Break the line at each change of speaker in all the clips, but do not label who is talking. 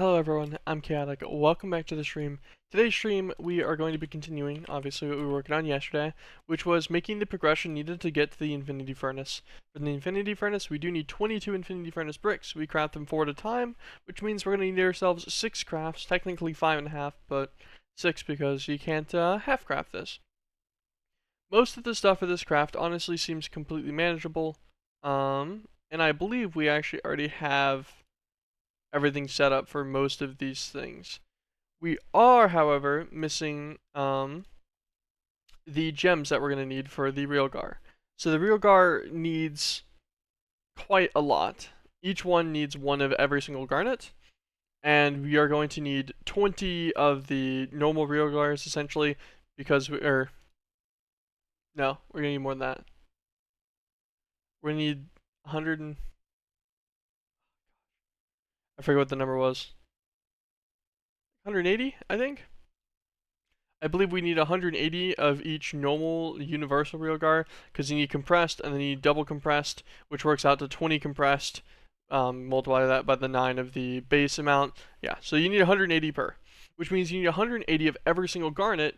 Hello everyone, I'm Chaotic. Welcome back to the stream. Today's stream, we are going to be continuing, obviously, what we were working on yesterday, which was making the progression needed to get to the Infinity Furnace. For the Infinity Furnace, we do need 22 Infinity Furnace bricks. We craft them 4 at a time, which means we're going to need ourselves 6 crafts, technically 5.5, but 6 because you can't half craft this. Most of the stuff for this craft honestly seems completely manageable, and I believe we actually already have everything set up for most of these things. We are, however, missing the gems that we're going to need for the Realgar. So the Realgar needs quite a lot. Each one needs one of every single garnet, and we are going to need 20 of the normal Realgars essentially because no, we're going to need more than that. We're going to need 100 and I forget what the number was. 180, I think. I believe we need 180 of each normal universal Realgar because you need compressed and then you need double compressed, which works out to 20 compressed. Multiply that by the 9 of the base amount. Yeah, so you need 180 per, which means you need 180 of every single garnet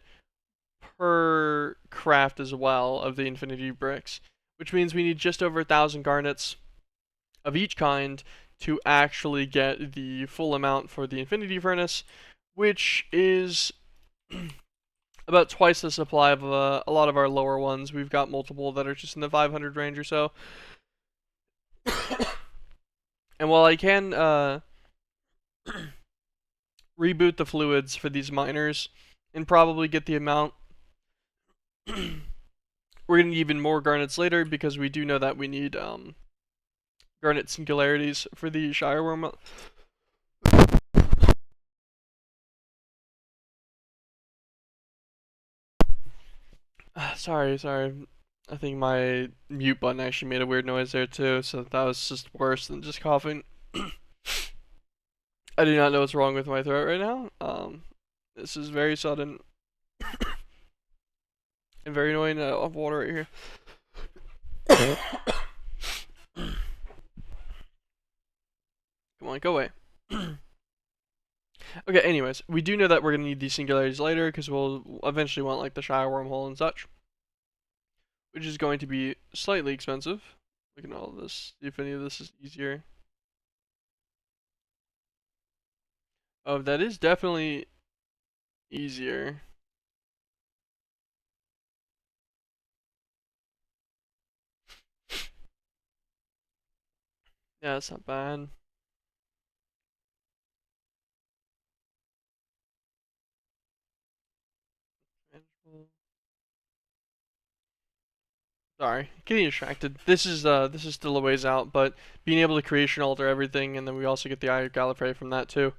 per craft as well of the Infinity bricks, which means we need just over 1,000 garnets of each kind to actually get the full amount for the Infinity Furnace, which is about twice the supply of a lot of our lower ones. We've got multiple that are just in the 500 range or so. And while I can reboot the fluids for these miners and probably get the amount, we're going to need even more garnets later because we do know that we need garnet singularities for the Shire Worm. Sorry. I think my mute button actually made a weird noise there too, so that was just worse than just coughing. I do not know what's wrong with my throat right now. This is very sudden and very annoying. I have water right here. Come on, go away. Okay, anyways, we do know that we're going to need these singularities later because we'll eventually want like the Shire Wormhole and such, which is going to be slightly expensive. Look at all of this, see if any of this is easier. Oh, that is definitely easier. Yeah, that's not bad. Sorry, getting distracted. This is still a ways out, but being able to creation alter everything, and then we also get the Eye of Gallifrey from that too.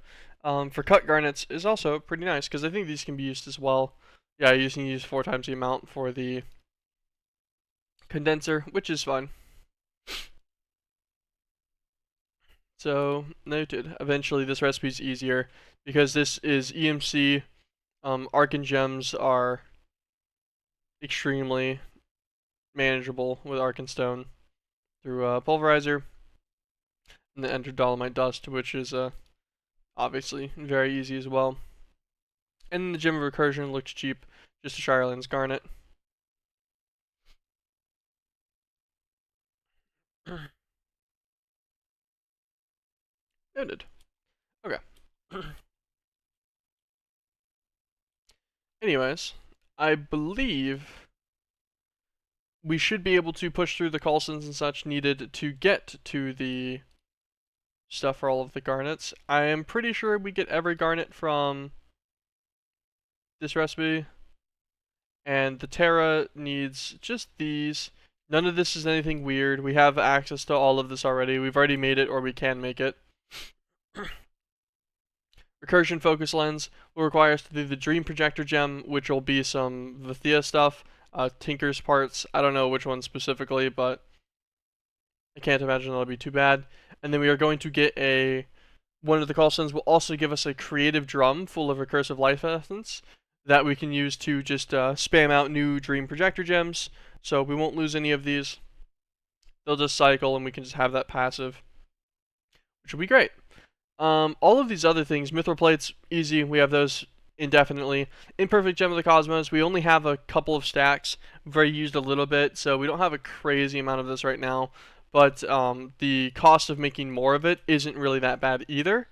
For cut garnets is also pretty nice because I think these can be used as well. Yeah, you just need to use 4 times the amount for the condenser, which is fine. So noted. Eventually, this recipe is easier because this is EMC. Arc and gems are extremely manageable with Arkenstone through Pulverizer, and then enter Dolomite Dust, which is obviously very easy as well. And the Gem of Recursion looks cheap, just a Shirelands Garnet. Noted. Okay. Anyways, I believe we should be able to push through the Coulsons and such needed to get to the stuff for all of the garnets. I am pretty sure we get every garnet from this recipe, and the Terra needs just these. None of this is anything weird. We have access to all of this already. We've already made it, or we can make it. Recursion Focus Lens will require us to do the Dream Projector Gem, which will be some Vithia stuff. Tinker's parts. I don't know which one specifically, but I can't imagine that'll be too bad. And then we are going to get one of the Coulsons will also give us a creative drum full of recursive life essence that we can use to just spam out new Dream Projector Gems. So we won't lose any of these. They'll just cycle and we can just have that passive, which will be great. All of these other things, mithril plates, easy. We have those indefinitely. Imperfect gem of the cosmos, we only have a couple of stacks. We've already used a little bit, so we don't have a crazy amount of this right now. But the cost of making more of it isn't really that bad either.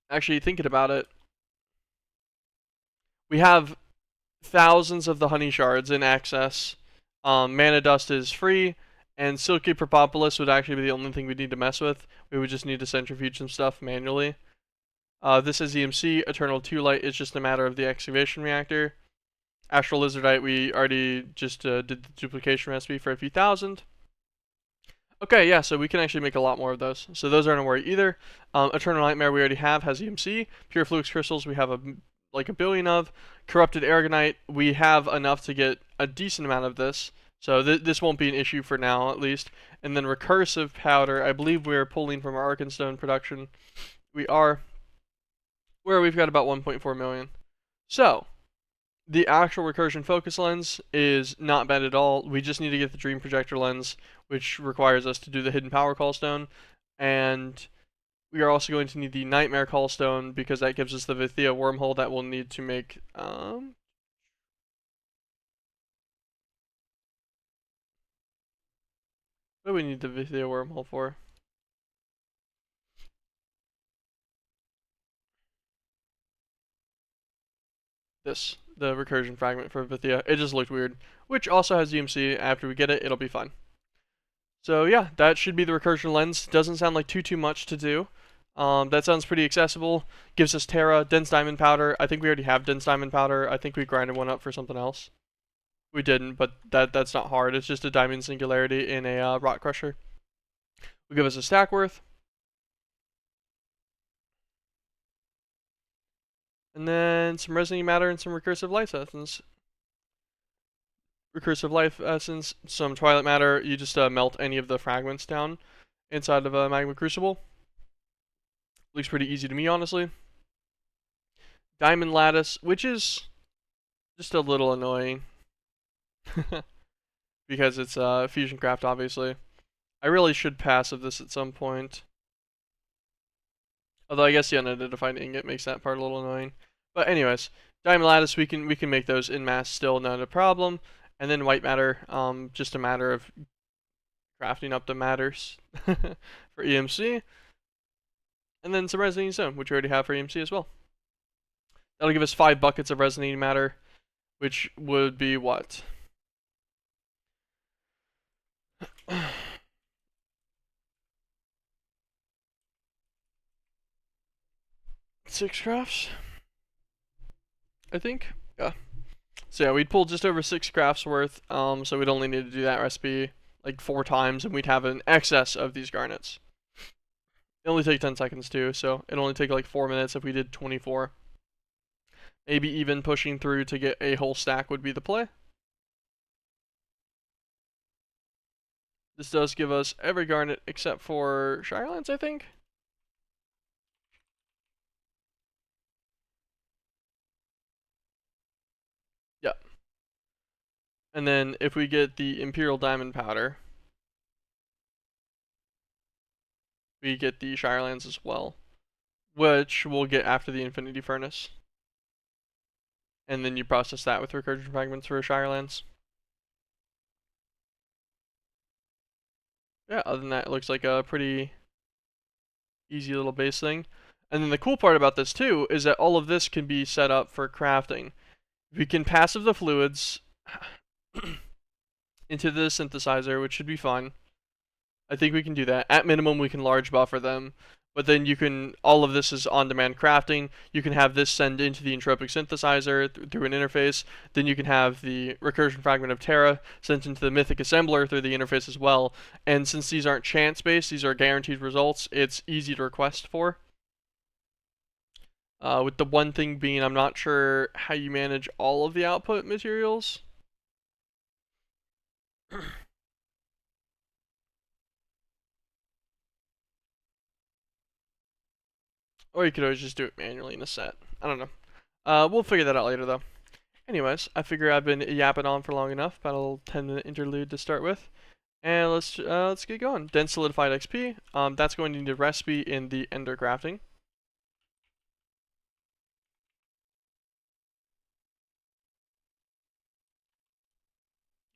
Actually, thinking about it, we have thousands of the honey shards in access. Mana dust is free, and silky propolis would actually be the only thing we need to mess with. We would just need to centrifuge some stuff manually. This is EMC. Eternal 2 light is just a matter of the excavation reactor. Astral lizardite, we already just did the duplication recipe for a few thousand. Okay, yeah, so we can actually make a lot more of those. So those aren't a worry either. Eternal Nightmare we already have, has EMC. Pure Flux Crystals we have like a billion of. Corrupted Aragonite, we have enough to get a decent amount of this. So this won't be an issue for now, at least. And then Recursive Powder, I believe we're pulling from our Arkenstone production. We are, where we've got about 1.4 million. So, the actual recursion focus lens is not bad at all. We just need to get the dream projector lens, which requires us to do the hidden power callstone, and we are also going to need the nightmare callstone because that gives us the Vithia wormhole that we'll need to make. What do we need the Vithia wormhole for? This, the recursion fragment for Vithia. It just looked weird, which also has DMC. After we get it, it'll be fine. So yeah, that should be the recursion lens. Doesn't sound like too much to do. That sounds pretty accessible. Gives us Terra, dense diamond powder. I think we already have dense diamond powder. I think we grinded one up for something else. We didn't, but that's not hard. It's just a diamond singularity in a rock crusher. Will give us a stack worth. And then some resonating matter and some recursive life essence. Recursive life essence, some twilight matter. You just melt any of the fragments down inside of a magma crucible. Looks pretty easy to me, honestly. Diamond lattice, which is just a little annoying. Because it's fusion craft, obviously. I really should passive this at some point. Although I guess the unidentified ingot makes that part a little annoying. But anyways, diamond lattice, we can make those in mass still, not a problem. And then white matter, just a matter of crafting up the matters for EMC. And then some resonating stone, which we already have for EMC as well. That'll give us 5 buckets of resonating matter, which would be what? Six crafts, I think. Yeah. So yeah, we'd pull just over 6 crafts worth. So we'd only need to do that recipe like 4 times, and we'd have an excess of these garnets. It only take 10 seconds too, so it'd only take like 4 minutes if we did 24. Maybe even pushing through to get a whole stack would be the play. This does give us every garnet except for Shirelands, I think. Yeah. And then if we get the Imperial Diamond Powder, we get the Shirelands as well, which we'll get after the Infinity Furnace. And then you process that with recursion fragments for Shirelands. Yeah, other than that, it looks like a pretty easy little base thing. And then the cool part about this too is that all of this can be set up for crafting. We can passive the fluids into the synthesizer, which should be fun. I think we can do that. At minimum, we can large buffer them. But then you can, all of this is on-demand crafting. You can have this send into the entropic synthesizer through an interface. Then you can have the recursion fragment of Terra sent into the mythic assembler through the interface as well. And since these aren't chance-based, these are guaranteed results, it's easy to request for. With the one thing being, I'm not sure how you manage all of the output materials. Or you could always just do it manually in a set. I don't know. We'll figure that out later, though. Anyways, I figure I've been yapping on for long enough. About a little 10-minute interlude to start with. And let's get going. Dense solidified XP. That's going to need a recipe in the Ender crafting.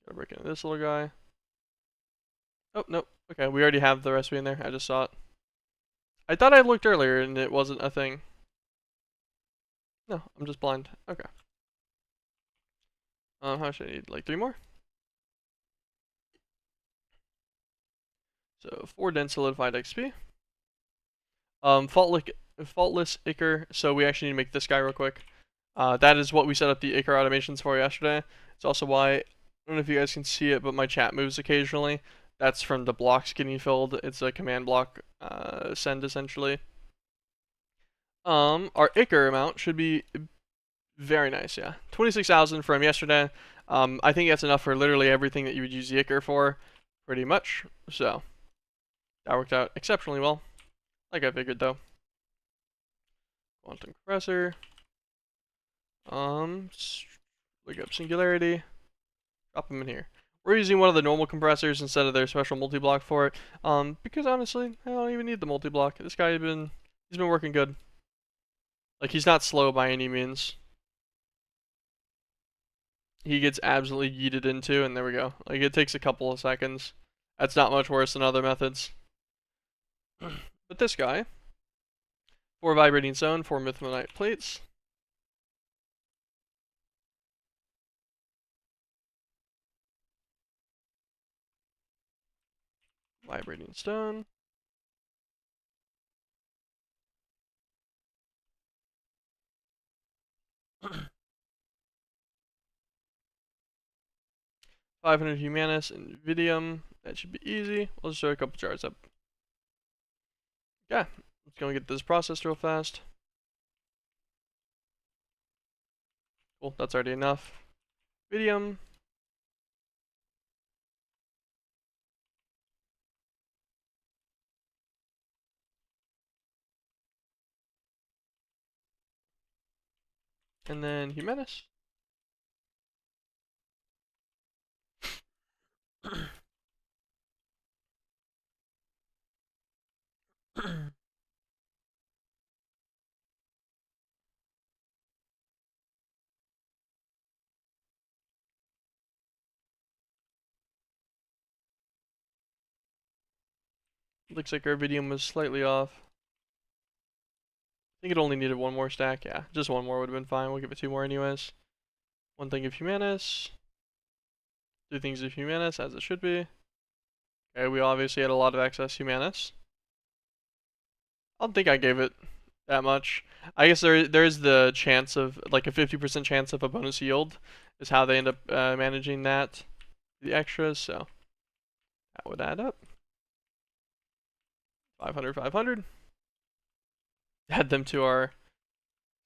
Gotta break into this little guy. Oh nope. Okay, we already have the recipe in there. I just saw it. I thought I looked earlier and it wasn't a thing. No, I'm just blind. Okay. How should I need? Like 3 more? So 4 dense solidified XP. Faultless Ichor. So we actually need to make this guy real quick. That is what we set up the Ichor automations for yesterday. It's also why, I don't know if you guys can see it, but my chat moves occasionally. That's from the blocks getting filled. It's a command block send essentially. Our Ichor amount should be very nice, yeah. 26,000 from yesterday. I think that's enough for literally everything that you would use the Ichor for, pretty much. So, that worked out exceptionally well. Like I figured though. Quantum compressor. Look up singularity. Drop them in here. We're using one of the normal compressors instead of their special multi-block for it. Because honestly, I don't even need the multi-block. This guy he's been working good. Like he's not slow by any means. He gets absolutely yeeted into, and there we go. Like it takes a couple of seconds. That's not much worse than other methods. But this guy, 4 vibrating stone, 4 mithril plates. Vibrating stone. $500 Humanus and Vidium. That should be easy. We'll just throw a couple jars up. Yeah, let's go and get this processed real fast. Cool, that's already enough. Vidium. And then Humanus. Looks like our Vidium was slightly off. I think it only needed 1 more stack. Yeah, just 1 more would have been fine. We'll give it 2 more anyways. 1 thing of Humanus. 2 things of Humanus, as it should be. Okay, we obviously had a lot of excess Humanus. I don't think I gave it that much. I guess there's the chance of, like a 50% chance of a bonus yield is how they end up managing that. The extras, so that would add up. 500, 500. Add them to our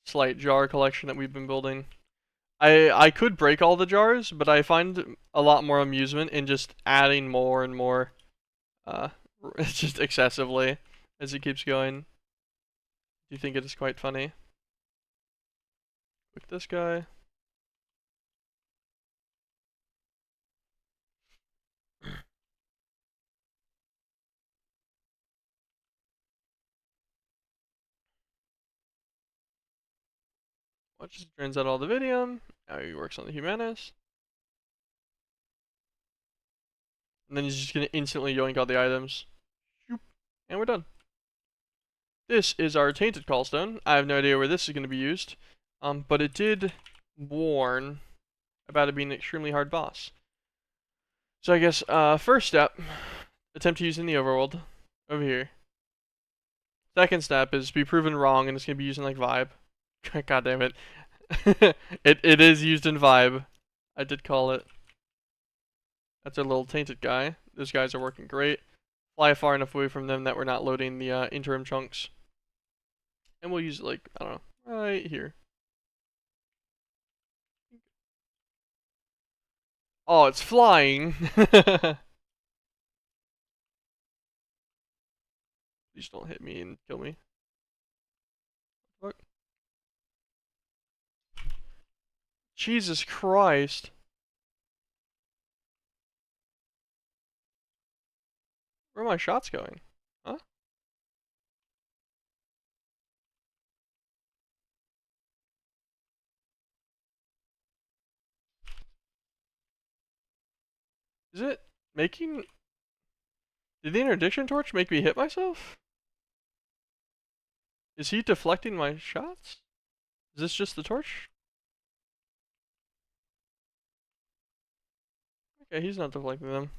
slight jar collection that we've been building. I could break all the jars, but I find a lot more amusement in just adding more and more, just excessively as it keeps going. Do you think it is quite funny? Click this guy. Watch, just drains out all the Vidium. Now he works on the Humanus. And then he's just gonna instantly yoink all the items. And we're done. This is our Tainted Callstone. I have no idea where this is gonna be used. But it did warn about it being an extremely hard boss. So I guess first step, attempt to use in the overworld over here. Second step is be proven wrong and it's gonna be using like Vibe. God damn it. it is used in Vibe. I did call it. That's our little tainted guy. Those guys are working great. Fly far enough away from them that we're not loading the interim chunks. And we'll use it like, I don't know, right here. Oh, it's flying. Please don't hit me and kill me. Fuck. Jesus Christ. Where are my shots going? Huh? Is it making... Did the interdiction torch make me hit myself? Is he deflecting my shots? Is this just the torch? Okay, he's not deflecting them.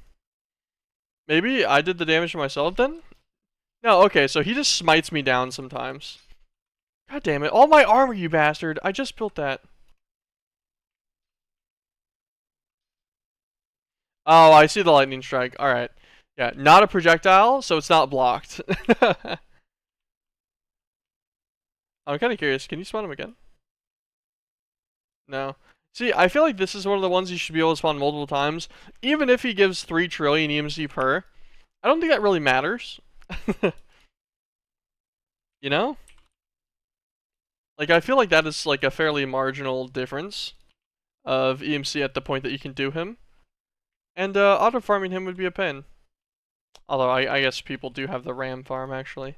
Maybe I did the damage to myself then? No, okay, so he just smites me down sometimes. God damn it. All my armor, you bastard. I just built that. Oh, I see the lightning strike. Alright. Yeah, not a projectile, so it's not blocked. I'm kind of curious. Can you spawn him again? No. See, I feel like this is one of the ones you should be able to spawn multiple times. Even if he gives 3 trillion EMC per, I don't think that really matters. You know? Like, I feel like that is like a fairly marginal difference of EMC at the point that you can do him. And auto-farming him would be a pain. Although, I guess people do have the ram farm, actually.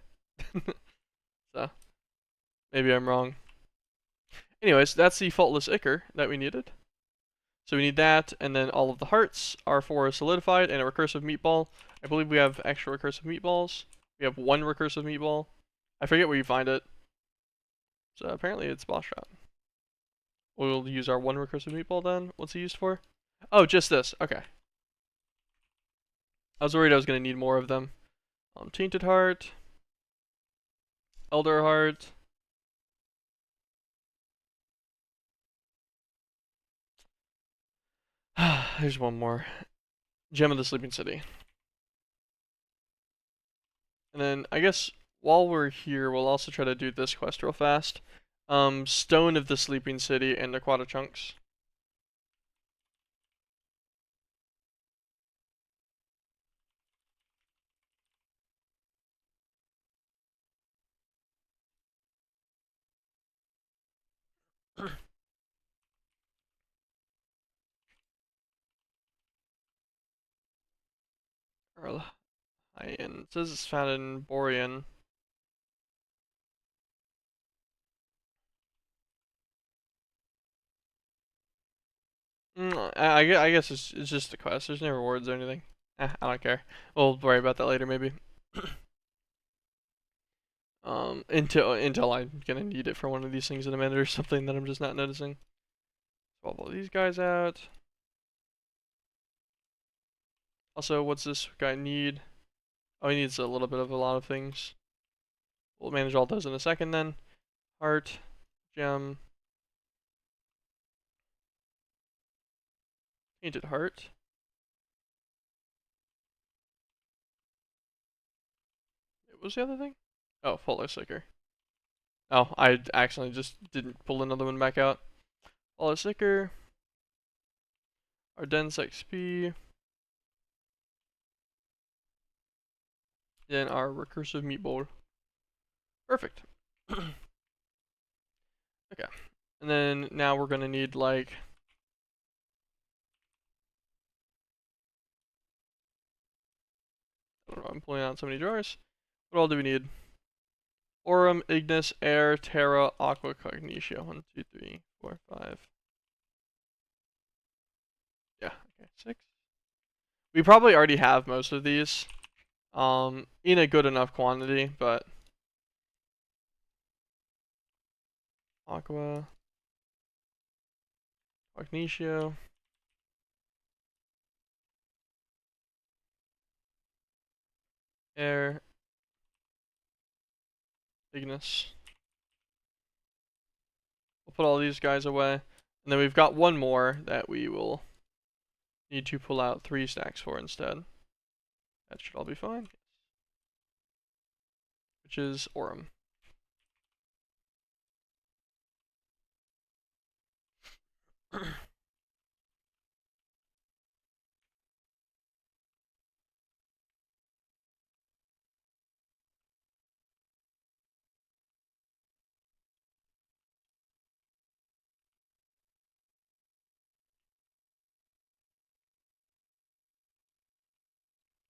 So, maybe I'm wrong. Anyways, that's the faultless ichor that we needed. So we need that, and then all of the hearts are for solidified, and a recursive meatball. I believe we have extra recursive meatballs. We have 1 recursive meatball. I forget where you find it. So apparently it's boss shot. We'll use our 1 recursive meatball then. What's it used for? Oh, just this. Okay. I was worried I was going to need more of them. Tainted heart. Elder heart. There's one more. Gem of the Sleeping City. And then, I guess, while we're here, we'll also try to do this quest real fast. Stone of the Sleeping City and Aquata Chunks. It says it's found in Borean. I guess it's just a quest. There's no rewards or anything. I don't care. We'll worry about that later, maybe. Until I'm gonna need it for one of these things in a minute or something that I'm just not noticing. Swap all these guys out. Also, what's this guy need? Oh, he needs a little bit of a lot of things. We'll manage all those in a second then. Heart, gem, painted heart. What was the other thing? Oh, Fuller Sicker. Oh, I accidentally just didn't pull another one back out. Fuller Sicker. Our dense XP. Then our recursive meatball. Perfect. Okay. And then now we're gonna need like I don't know, I'm pulling out so many drawers. What all do we need? Aurum, Ignis, Air, Terra, Aqua, Cognitio. 1, 2, 3, 4, 5. Yeah, okay, 6. We probably already have most of these. In a good enough quantity, but Aqua, Cognitio, Air, Ignis. We'll put all these guys away. And then we've got one more that we will need to pull out 3 stacks for instead. That should all be fine. Which is Aurum.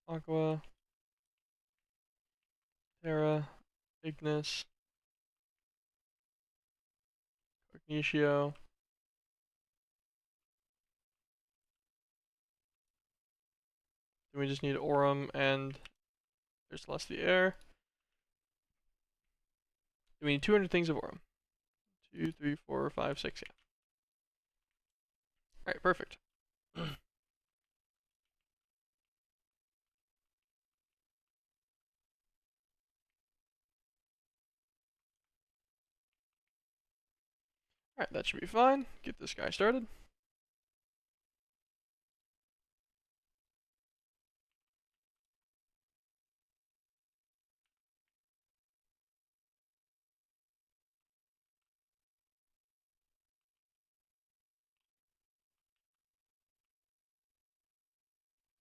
Aqua. Terra, Ignis, Cognitio. Then we just need Aurum and there's Celestia. We need 200 things of Aurum. 2, 3, 4, 5, 6, yeah. Alright, perfect. Alright, that should be fine. Get this guy started.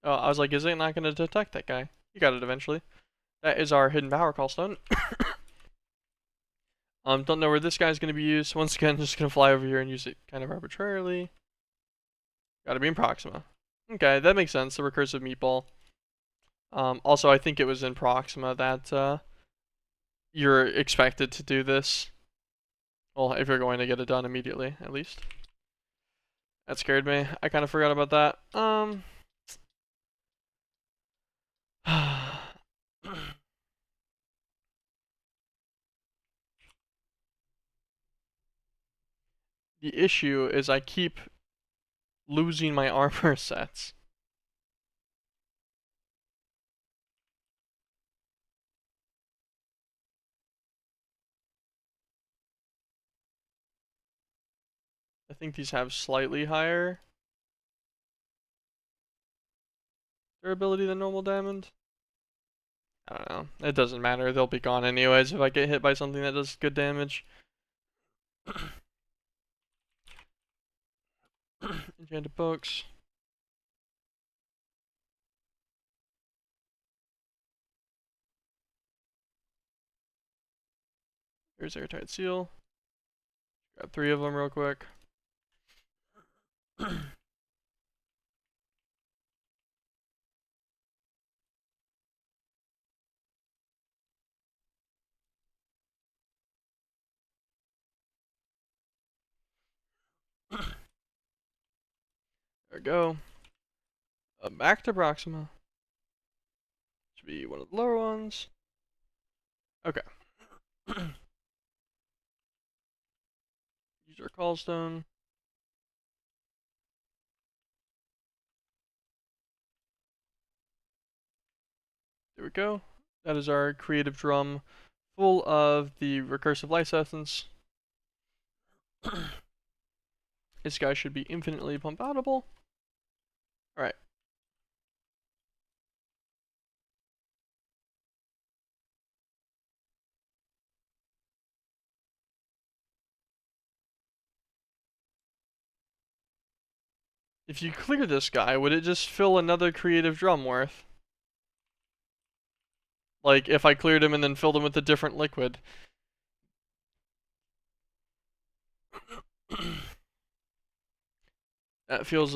Oh, I was like, is it not going to detect that guy? You got it eventually. That is our hidden power call stone. Don't know where this guy's going to be used. Once again, just going to fly over here and use it kind of arbitrarily. Gotta be in Proxima. Okay, that makes sense. The recursive meatball. Also, I think it was in Proxima that you're expected to do this. Well, if you're going to get it done immediately, at least. That scared me. I kind of forgot about that. The issue is I keep losing my armor sets. I think these have slightly higher durability than normal diamond. I don't know. It doesn't matter. They'll be gone anyways if I get hit by something that does good damage. Enchanted books. Here's airtight seal. Grab 3 of them real quick. There we go. Back to Proxima. Should be one of the lower ones. Okay. Use our call stone. There we go. That is our creative drum full of the recursive life essence. This guy should be infinitely pump outable. Alright. If you clear this guy, would it just fill another creative drum worth? Like, if I cleared him and then filled him with a different liquid. That feels,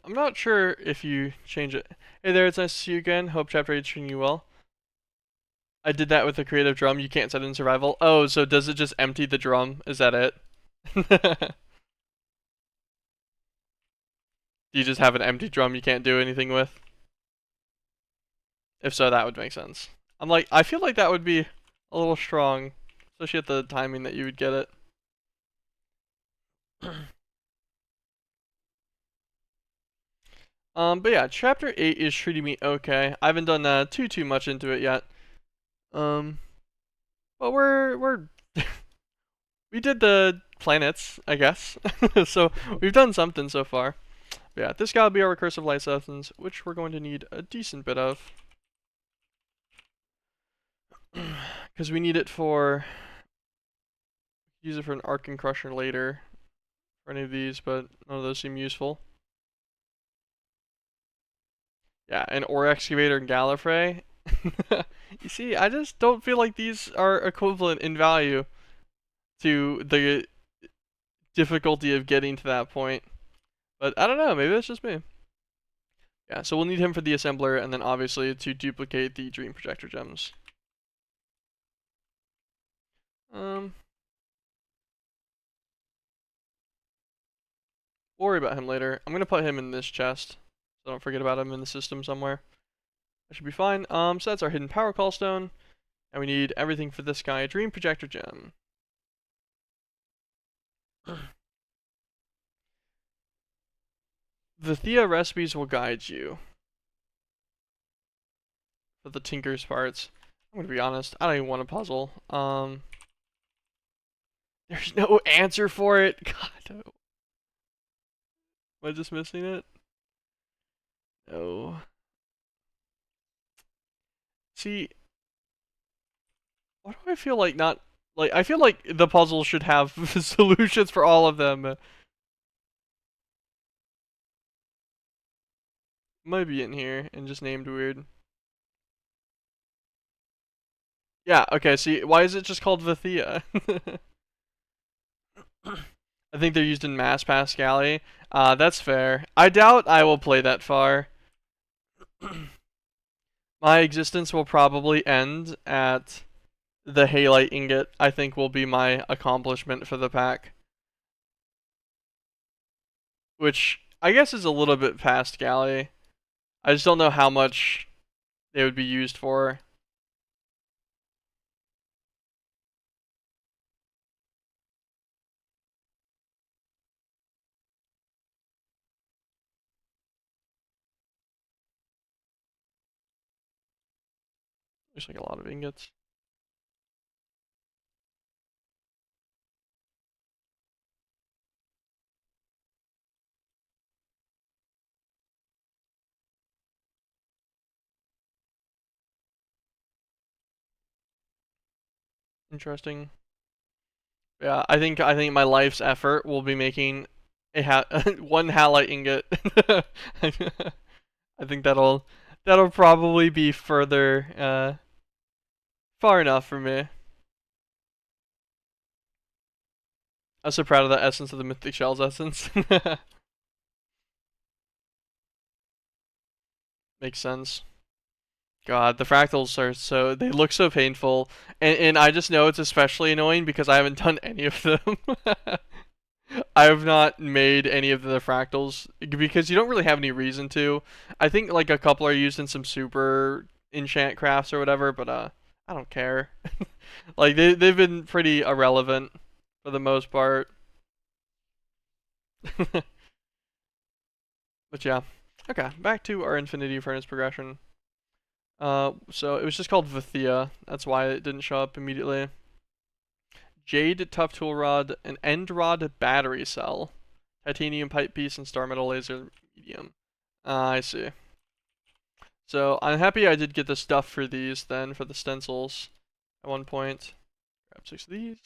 I'm not sure if you change it. Hey there, it's nice to see you again. Hope Chapter 8 is treating you well. I did that with the creative drum. You can't set it in survival. Oh, so does it just empty the drum? Is that it? Do you just have an empty drum you can't do anything with? If so, that would make sense. I'm like, I feel like that would be a little strong. especially at the timing that you would get it. But yeah, chapter 8 is treating me okay. I haven't done too much into it yet. Um, but we're we did the planets, I guess. So we've done something so far. But yeah, this gotta be our recursive light substance, which we're going to need a decent bit of. Because we need it for, use it for an Arcane Crusher later, for any of these, but none of those seem useful. Yeah, an Ore Excavator and Gallifrey. You see, I just don't feel like these are equivalent in value to the difficulty of getting to that point. But I don't know, maybe that's just me. Yeah, so we'll need him for the assembler, and then obviously to duplicate the Dream Projector gems. Um, we'll worry about him later. I'm gonna put him in this chest, so don't forget about him in the system somewhere. That should be fine. So that's our hidden power call stone, and we need everything for this guy, Dream Projector gem. The Thea recipes will guide you for the Tinker's parts. I'm gonna be honest, I don't even want a puzzle. There's no answer for it. God, no. Am I just missing it? No. See, why do I feel like not like I feel like the puzzle should have solutions for all of them. Might be in here and just named weird. Yeah, okay, see, why is it just called Vithia? I think they're used in Mass Pascali. That's fair. I doubt I will play that far. My existence will probably end at the Halite Ingot, I think will be my accomplishment for the pack. Which I guess is a little bit past Galley. I just don't know how much they would be used for. There's like a lot of ingots. Interesting. Yeah, I think my life's effort will be making a one halite ingot. I think that'll probably be further far enough for me. I'm so proud of that essence of the Mythic Shells essence. Makes sense. God, the fractals are they look so painful, and I just know it's especially annoying because I haven't done any of them. I have not made any of the fractals because you don't really have any reason to. I think like a couple are used in some super enchant crafts or whatever, but I don't care. Like they've been pretty irrelevant for the most part. But yeah. Okay, back to our Infinity Furnace progression. So it was just called Vithia. That's why it didn't show up immediately. Jade Tough Tool Rod, an End Rod Battery Cell, Titanium Pipe Piece, and Star Metal Laser Medium. I see. So I'm happy I did get the stuff for these then, for the stencils at one point. Grab 6 of these.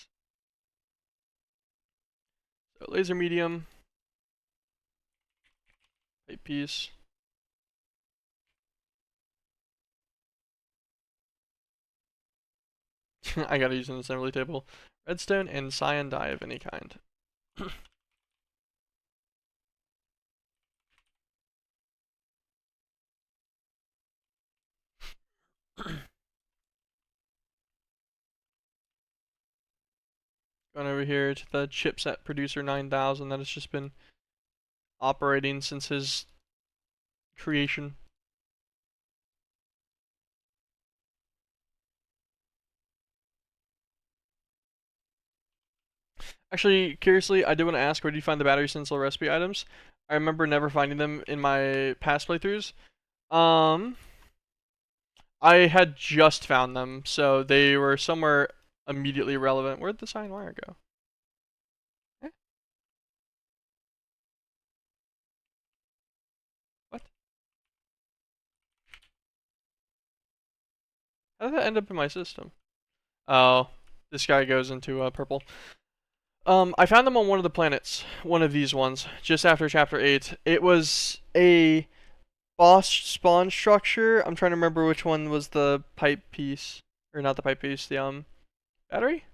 So Laser Medium. Pipe Piece. I gotta use an assembly table. Redstone and cyan dye of any kind. Going over here to the chipset producer 9000 that has just been operating since his creation. Actually, curiously, I did want to ask, where do you find the battery stencil recipe items? I remember never finding them in my past playthroughs. Um, I had just found them, so they were somewhere immediately relevant. Where'd the sign wire go? Eh, what? How did that end up in my system? Oh, this guy goes into purple. I found them on one of the planets, one of these ones, just after chapter 8. It was a boss spawn structure. I'm trying to remember which one was the pipe piece. Or not the pipe piece, the battery?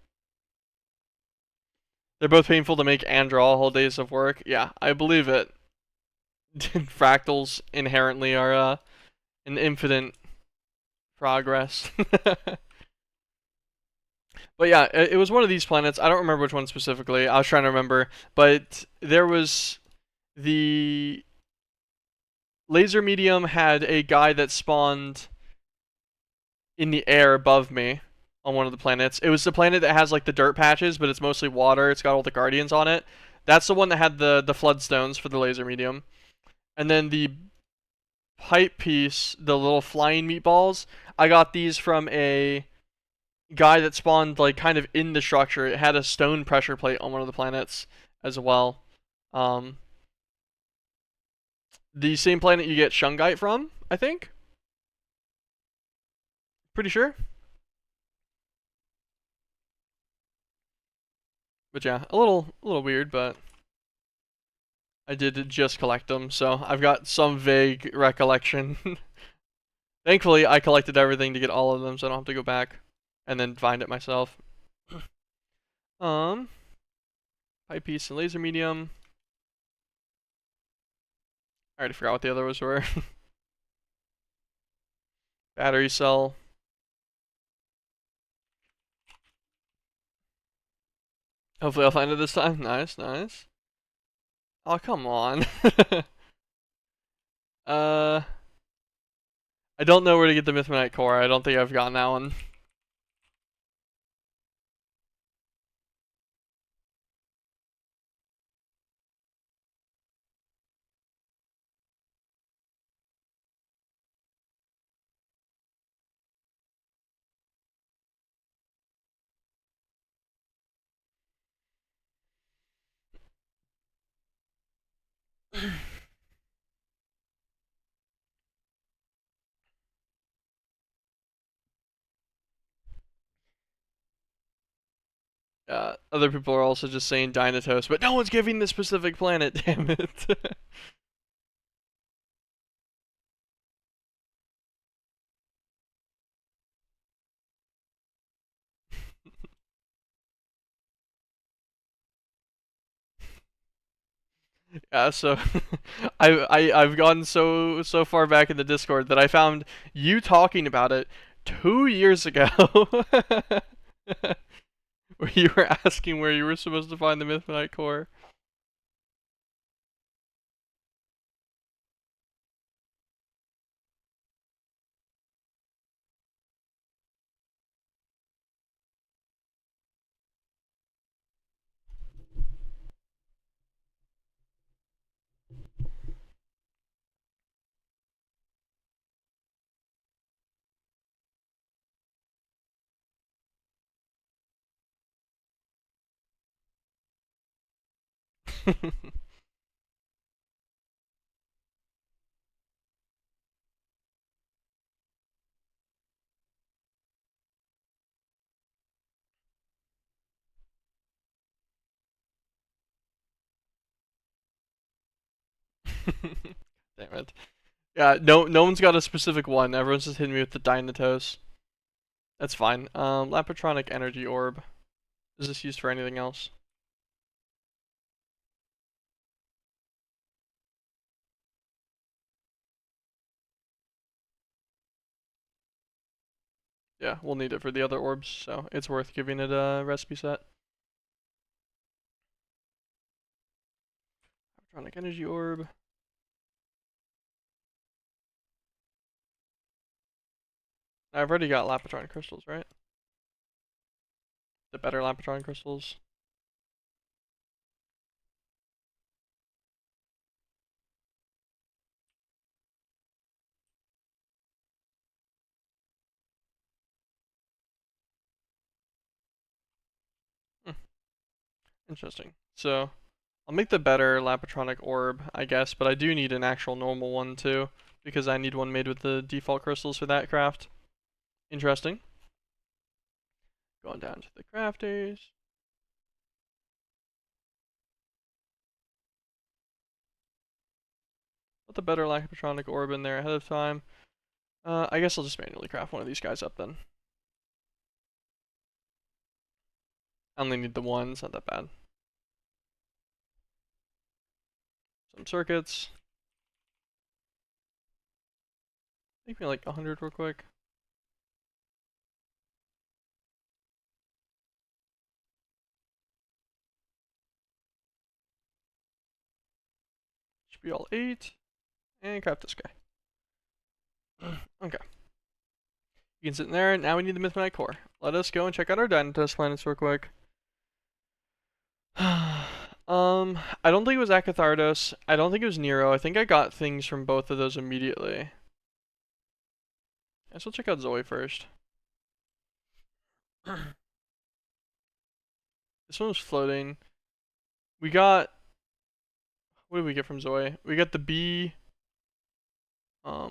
They're both painful to make and draw whole days of work. Yeah, I believe it. Fractals inherently are an infinite progress. But yeah, it was one of these planets. I don't remember which one specifically. I was trying to remember, but there was the laser medium had a guy that spawned in the air above me on one of the planets. It was the planet that has like the dirt patches, but it's mostly water. It's got all the guardians on it. That's the one that had the floodstones for the laser medium. And then the pipe piece, the little flying meatballs, I got these from a guy that spawned like kind of in the structure. It had a stone pressure plate on one of the planets as well. Um, the same planet you get shungite from, I think. Pretty sure. But yeah, a little weird, but I did just collect them, so I've got some vague recollection. Thankfully, I collected everything to get all of them, so I don't have to go back and then find it myself. Um, pipe piece and laser medium. I already forgot what the other ones were. Battery cell. Hopefully I'll find it this time. Nice, nice. Oh, come on. uh, I don't know where to get the Mythmanite core. I don't think I've gotten that one. Other people are also just saying Dynatos, but no one's giving the specific planet, damn it. Yeah, so I've gone so far back in the Discord that I found you talking about it 2 years ago. Where you were asking where you were supposed to find the Mythmanite core. Damn it. Yeah, no one's got a specific one. Everyone's just hitting me with the Dynatos. That's fine. Lapatronic energy orb. Is this used for anything else? Yeah, we'll need it for the other orbs, so it's worth giving it a recipe set. Lapatronic energy orb. I've already got Lapatron crystals, right? The better Lapatron crystals. Interesting. So I'll make the better Lapatronic orb, I guess, but I do need an actual normal one too, because I need one made with the default crystals for that craft. Interesting. Going down to the crafters. Put the better Lapatronic orb in there ahead of time. I guess I'll just manually craft one of these guys up then. I only need the one, it's not that bad. Some circuits. Make me like 100 real quick. Should be all 8. And craft this guy. Okay. You can sit in there. Now we need the Mythmanite core. Let us go and check out our Dynatest planets real quick. I don't think it was Akathardos. I don't think it was Nero. I think I got things from both of those immediately. I guess we'll check out Zoe first. This one was floating. We got... What did we get from Zoe? We got the bee.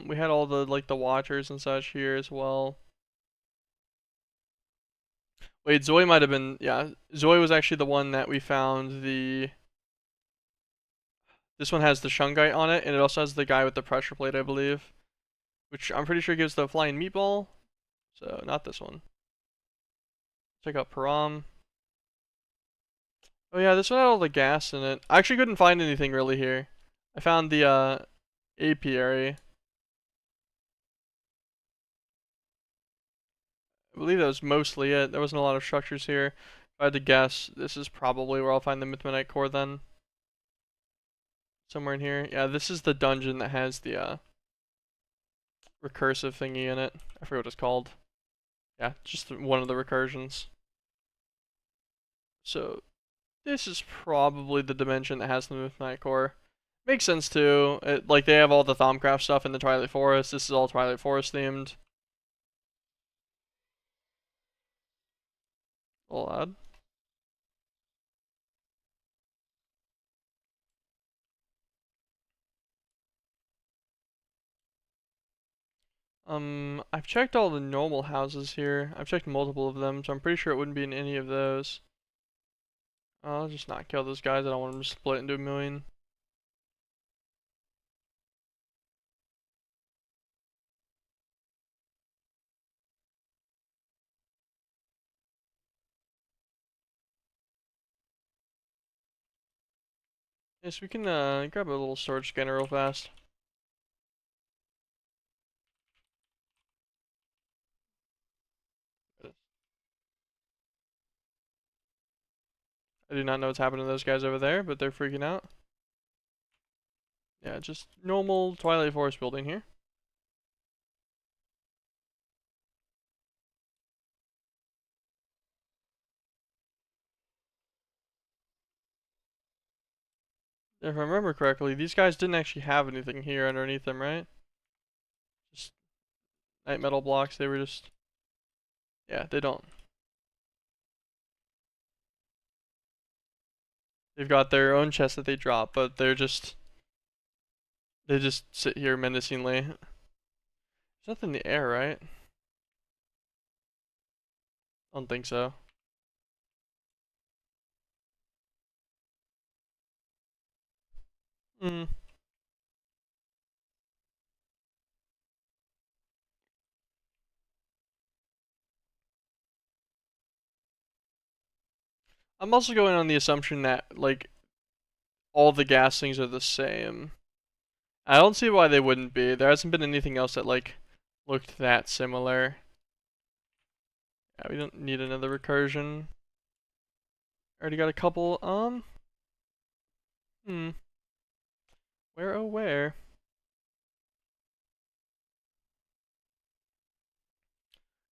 We had all the, like, the watchers and such here as well. Wait, Zoe might have been... Yeah, Zoe was actually the one that we found the... This one has the Shungite on it, and it also has the guy with the pressure plate, I believe. Which I'm pretty sure gives the flying meatball. So, not this one. Check out Param. Oh yeah, this one had all the gas in it. I actually couldn't find anything really here. I found the apiary. I believe that was mostly it. There wasn't a lot of structures here. If I had to guess, this is probably where I'll find the Mythmanite core then. Somewhere in here. Yeah, this is the dungeon that has the recursive thingy in it. I forget what it's called. Yeah, just one of the recursions. So, this is probably the dimension that has the Mythmanite core. Makes sense too. Like they have all the Thaumcraft stuff in the Twilight Forest. This is all Twilight Forest themed. A little odd. I've checked all the normal houses here. I've checked multiple of them, so I'm pretty sure it wouldn't be in any of those. I'll just not kill those guys. I don't want them to split into a million. Yes, we can grab a little storage scanner real fast. I do not know what's happening to those guys over there, but they're freaking out. Yeah, just normal Twilight Forest building here. If I remember correctly, these guys didn't actually have anything here underneath them, right? Just night metal blocks, they were just... Yeah, they don't. They've got their own chests that they drop, but they're just... They just sit here menacingly. There's nothing in the air, right? I don't think so. Hmm. I'm also going on the assumption that, like, all the gas things are the same. I don't see why they wouldn't be. There hasn't been anything else that, like, looked that similar. Yeah, we don't need another recursion. Already got a couple, Where, oh where?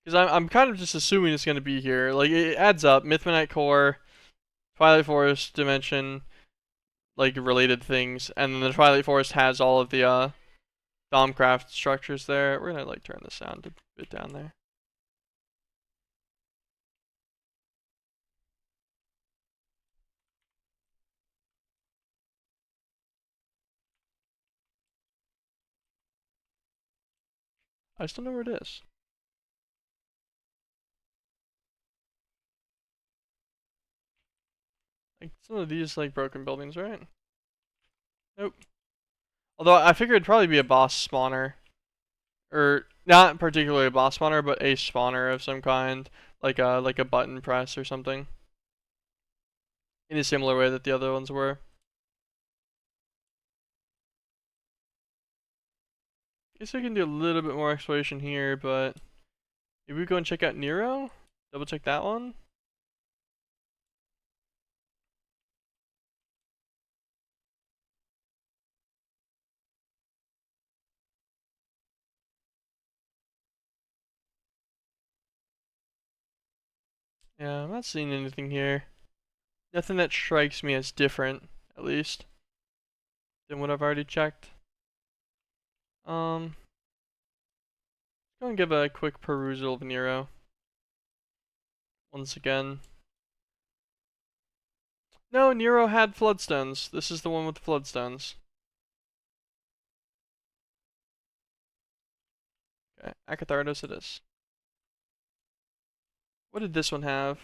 Because I'm kind of just assuming it's going to be here. Like, it adds up. Mythmanite core, Twilight Forest dimension, like, related things. And then the Twilight Forest has all of the, Thaumcraft structures there. We're going to, like, turn the sound a bit down there. I still know where it is. Like some of these like broken buildings, right? Nope. Although I figured it'd probably be a boss spawner. Or not particularly a boss spawner, but a spawner of some kind. Like a button press or something. In a similar way that the other ones were. Guess I can do a little bit more exploration here, but maybe we go and check out Nero? Double check that one? Yeah, I'm not seeing anything here. Nothing that strikes me as different, at least, than what I've already checked. Go and give a quick perusal of Nero. Once again. No, Nero had floodstones. This is the one with the floodstones. Okay, Acathardos it is. What did this one have?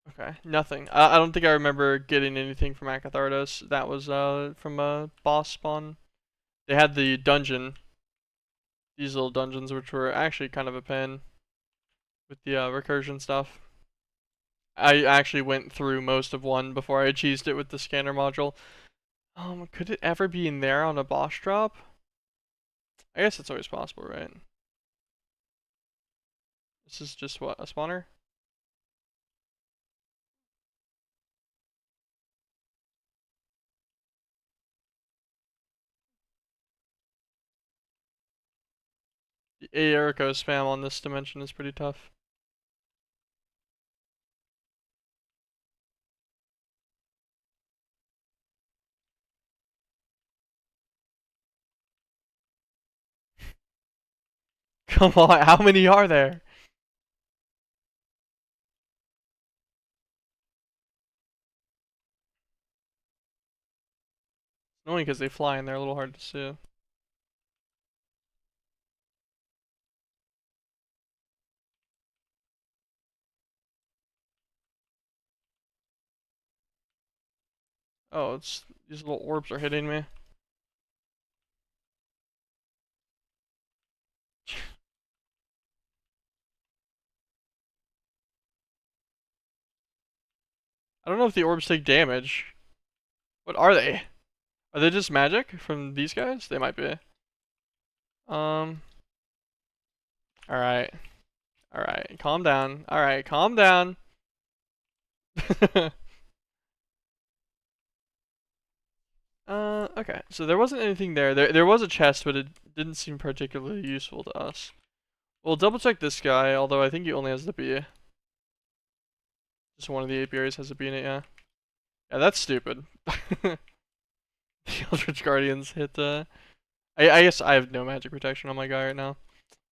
Okay, nothing. I don't think I remember getting anything from Acathardos. That was from a boss spawn. They had the dungeon. These little dungeons, which were actually kind of a pain with the recursion stuff. I actually went through most of one before I cheesed it with the scanner module. Could it ever be in there on a boss drop? I guess it's always possible, right? This is just what, a spawner? The Aerico spam on this dimension is pretty tough. Come on, how many are there? Only because they fly and they're a little hard to see. Oh, it's these little orbs are hitting me. I don't know if the orbs take damage. What are they? Are they just magic from these guys? They might be. Alright. Alright, calm down. Alright, calm down. Okay. So there wasn't anything there. There was a chest, but it didn't seem particularly useful to us. We'll double check this guy, although I think he only has the bee. Just one of the apiaries has a bee in it, yeah. Yeah, that's stupid. The Eldritch Guardians hit, I guess I have no magic protection on my guy right now.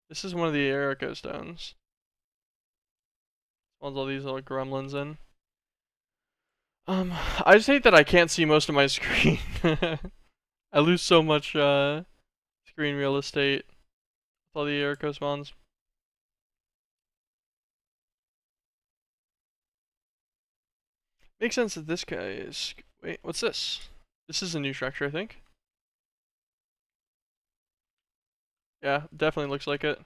This is one of the Erico stones. Spawns all these little gremlins in. I just hate that I can't see most of my screen. I lose so much, screen real estate with all the Erico spawns. Makes sense that this guy is... Wait, what's this? This is a new structure, I think. Yeah, definitely looks like it.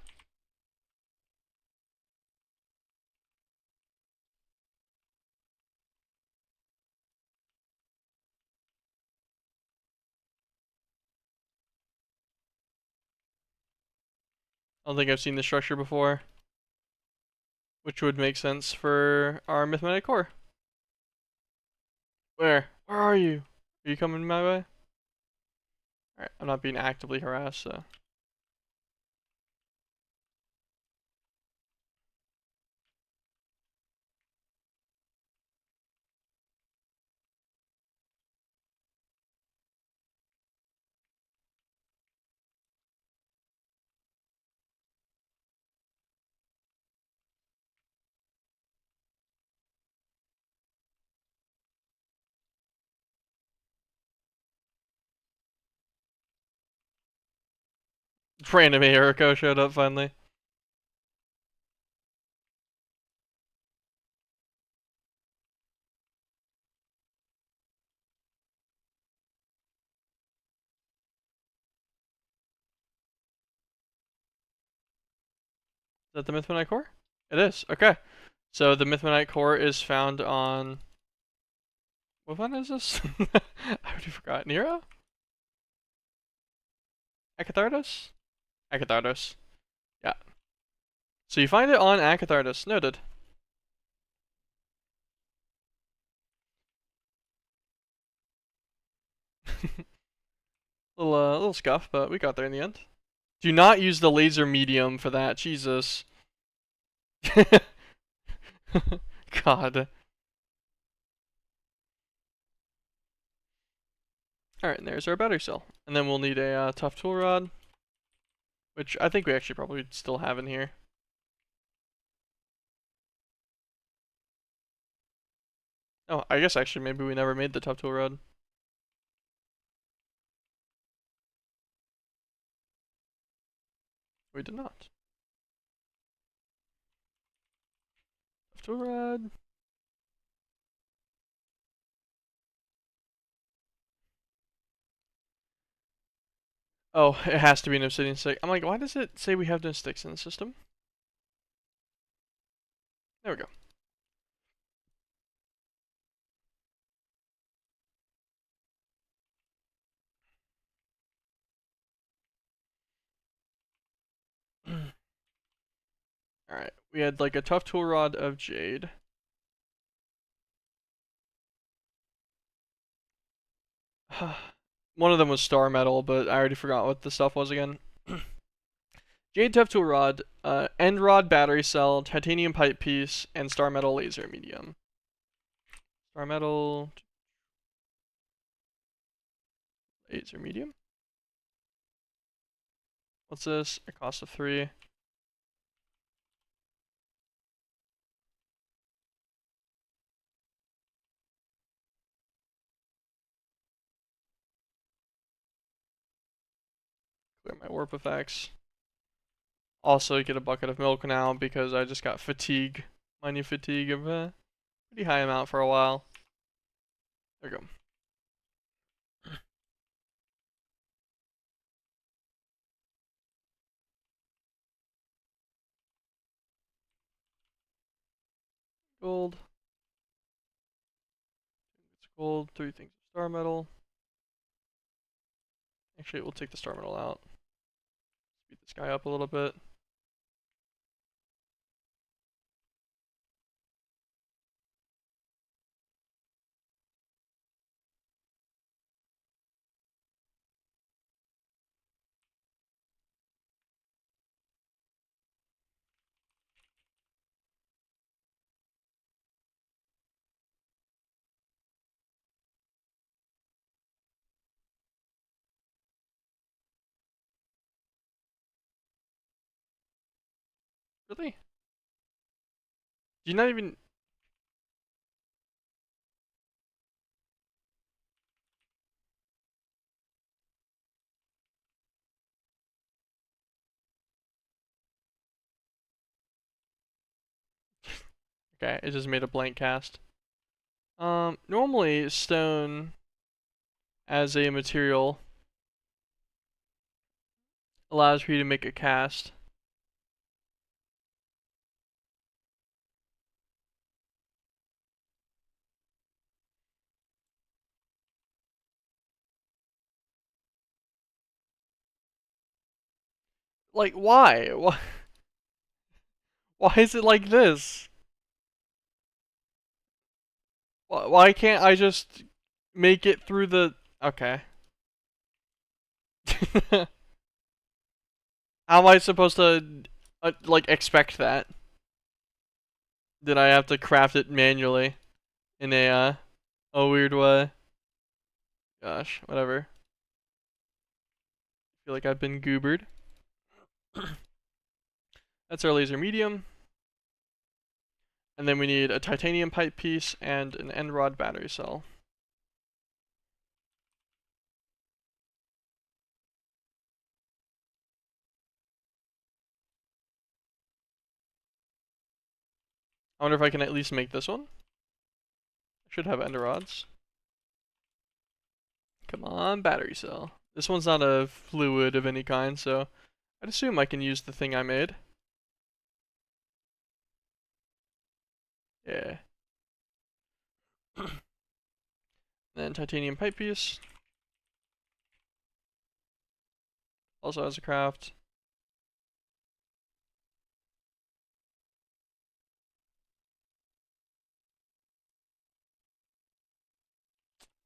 I don't think I've seen this structure before. Which would make sense for our Mythmatic core. Where? Where are you? Are you coming my way? Alright, I'm not being actively harassed, so... Random Eriko showed up finally. Is that the Mythmanite core? It is. Okay. So the Mythmanite core is found on. What one is this? I already forgot. Nero? Acathardos? Acathardos. Yeah. So you find it on Acathardos. Noted. Little scuff, but we got there in the end. Do not use the laser medium for that. Jesus. God. Alright, and there's our battery cell. And then we'll need a tough tool rod, which I think we actually probably still have in here. Oh, I guess actually maybe we never made the tough tool rod. We did not. Tough tool rod. Oh, it has to be an obsidian stick. I'm like, why does it say we have no sticks in the system? There we go. Alright, we had like a tough tool rod of jade. One of them was star metal, but I already forgot what the stuff was again. Jade tough tool rod, end rod battery cell, titanium pipe piece, and star metal laser medium. Star metal laser medium. What's this? A cost of 3. Clear my warp effects. Also get a bucket of milk now because I just got fatigue. My new fatigue of a pretty high amount for a while. There we go. Gold. It's gold. 3 things of star metal. Actually, we'll take the star metal out. Speed this guy up a little bit. Really? Do you not even... Okay, it just made a blank cast. Normally stone as a material allows for you to make a cast. Like, why? Why is it like this? Why can't I just make it through the... Okay. How am I supposed to, like, expect that? Did I have to craft it manually in a weird way? Gosh, whatever. I feel like I've been goobered. That's our laser medium. And then we need a titanium pipe piece and an end rod battery cell. I wonder if I can at least make this one. I should have ender rods. Come on, battery cell. This one's not a fluid of any kind, so I'd assume I can use the thing I made. Yeah. Then titanium pipe piece. Also has a craft.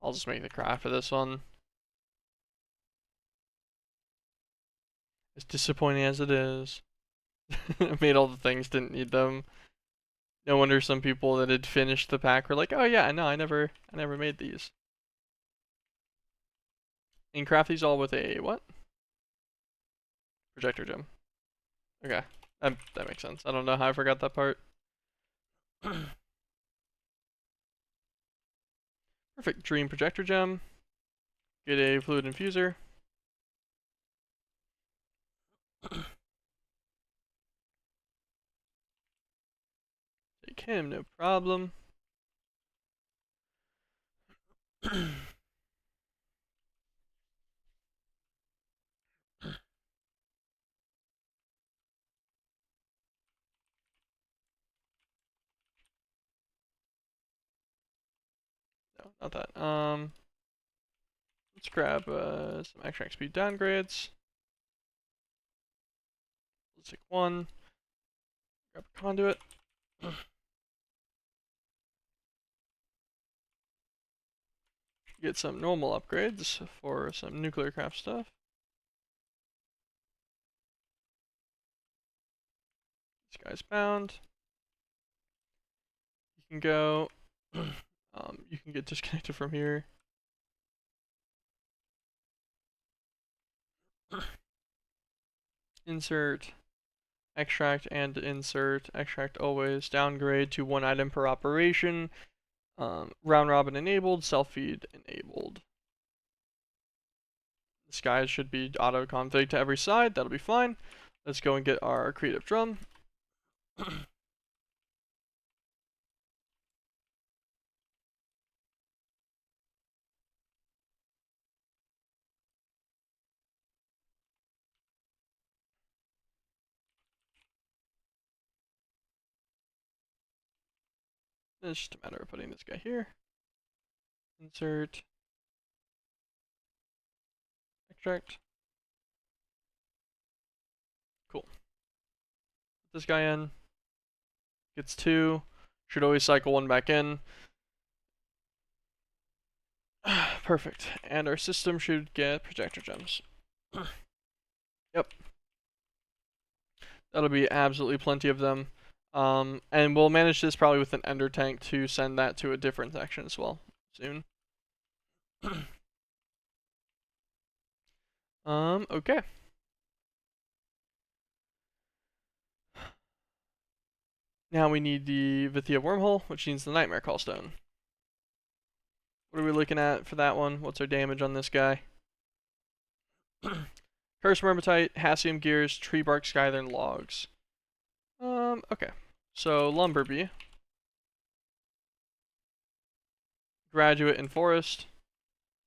I'll just make the craft for this one. As disappointing as it is. I made all the things, didn't need them. No wonder some people that had finished the pack were like, oh yeah, no, I never made these. And craft these all with a what? Projector gem. Okay. That makes sense. I don't know how I forgot that part. Perfect. Dream projector gem. Get a fluid infuser. Take him, no problem. No, not that. Let's grab some extract speed downgrades. Let's take one. Grab a conduit. Get some normal upgrades for some nuclear craft stuff. This guy's bound. You can go. You can get disconnected from here. Insert, extract, and insert. Extract always. Downgrade to 1 item per operation. Round robin enabled. Self feed enabled. This guy should be auto config to every side. That'll be fine. Let's go and get our creative drum. It's just a matter of putting this guy here. Insert. Extract. Cool. Put this guy in. Gets 2. Should always cycle 1 back in. Perfect. And our system should get projector gems. Yep. That'll be absolutely plenty of them. And we'll manage this probably with an ender tank to send that to a different section as well soon. Okay. Now we need the Vithia wormhole, which needs the Nightmare Callstone. What are we looking at for that one? What's our damage on this guy? Curse Myrmitite, Hassium Gears, Tree Bark Skythorn Logs. Okay. So, Lumber Bee. Graduate in Forest.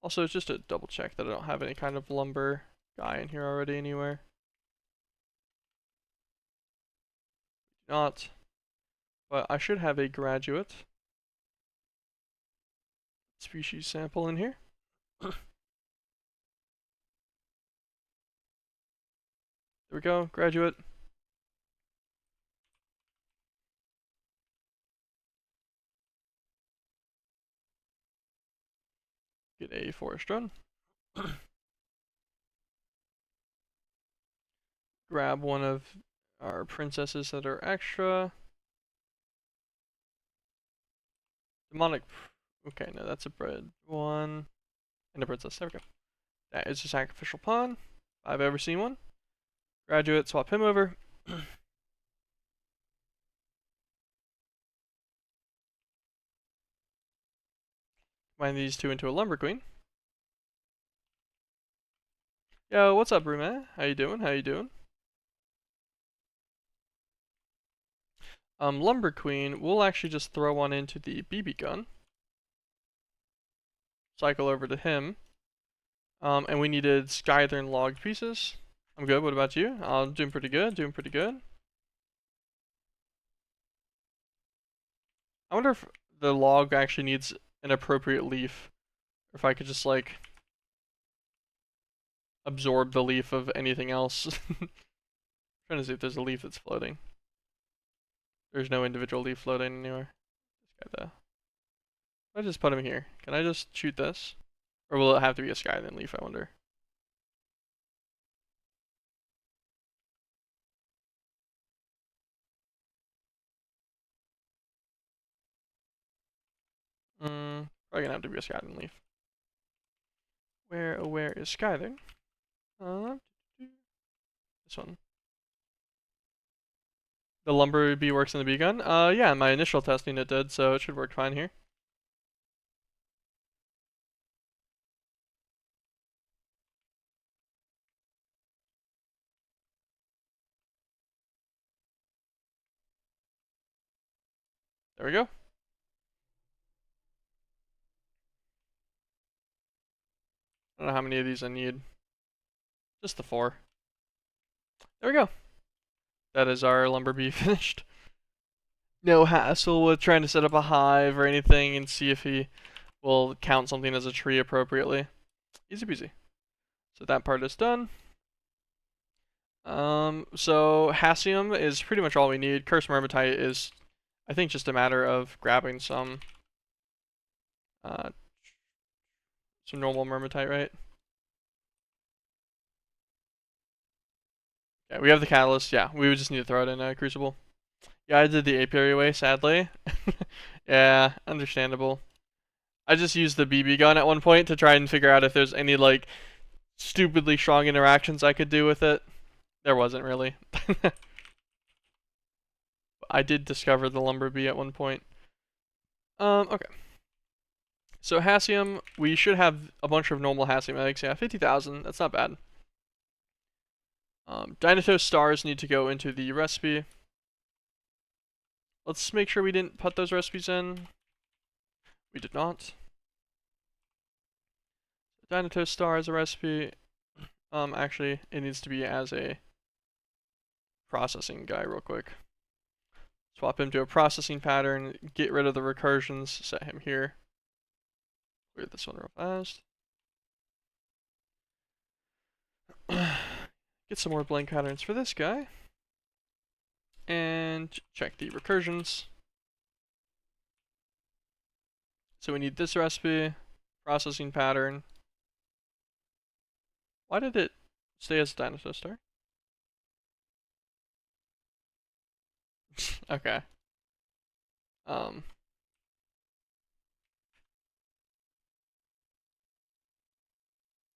Also, just to double check that I don't have any kind of lumber guy in here already anywhere. Not. But I should have a graduate species sample in here. There we go, graduate. Get a forest run. Grab one of our princesses that are extra. Demonic. Okay, no, that's a bread one. And a princess. There we go. That is a sacrificial pawn. If I've ever seen one. Graduate, swap him over. Combine these two into a lumber queen. Yo, what's up, Bruma? How you doing? How you doing? Lumber Queen, we'll actually just throw one into the BB gun. Cycle over to him. And we needed Skythern log pieces. I'm good. What about you? I'm doing pretty good. Doing pretty good. I wonder if the log actually needs an appropriate leaf. Or if I could just, like, absorb the leaf of anything else. Trying to see if there's a leaf that's floating. There's no individual leaf floating anywhere. I just put him here. Can I just shoot this? Or will it have to be a Skyline leaf, I wonder? Probably gonna have to be a Skyline leaf. Where is Skyline? This one. The lumber bee works in the bee gun? Yeah, in my initial testing it did, so it should work fine here. There we go. I don't know how many of these I need. Just the 4. There we go. That is our lumber bee finished. No hassle with trying to set up a hive or anything and see if he will count something as a tree appropriately. Easy peasy. So that part is done. So Hassium is pretty much all we need. Curse Myrmitite is, I think, just a matter of grabbing some normal Myrmitite, right? Yeah, we have the catalyst. Yeah, we would just need to throw it in a crucible. Yeah, I did the apiary way, sadly. Yeah, understandable. I just used the BB gun at one point to try and figure out if there's any, like, stupidly strong interactions I could do with it. There wasn't really. I did discover the lumber bee at one point. Okay. So Hassium, we should have a bunch of normal Hassium eggs. Yeah, 50,000. That's not bad. Dinotos stars need to go into the recipe. Let's make sure we didn't put those recipes in. We did not. Dinotos star as a recipe. Actually, it needs to be as a processing guy real quick. Swap him to a processing pattern, get rid of the recursions, set him here. Clear this one real fast. Get some more blank patterns for this guy. And check the recursions. So we need this recipe, processing pattern. Why did it stay as a dinosaur star? Okay.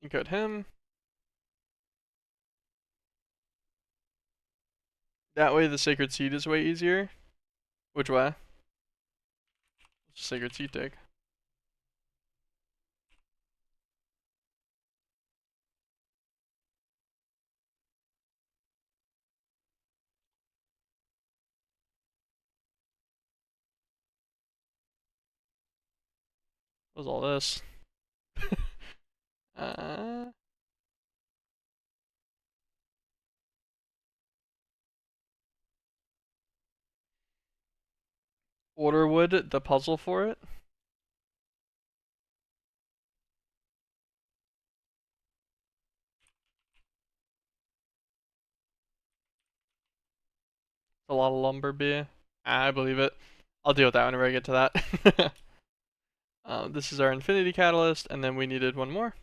Encode him. That way the sacred seed is way easier. Which way? Sacred seed take. What was all this? Orderwood, the puzzle for it. A lot of lumber beer. I believe it. I'll deal with that whenever I get to that. This is our infinity catalyst, and then we needed one more.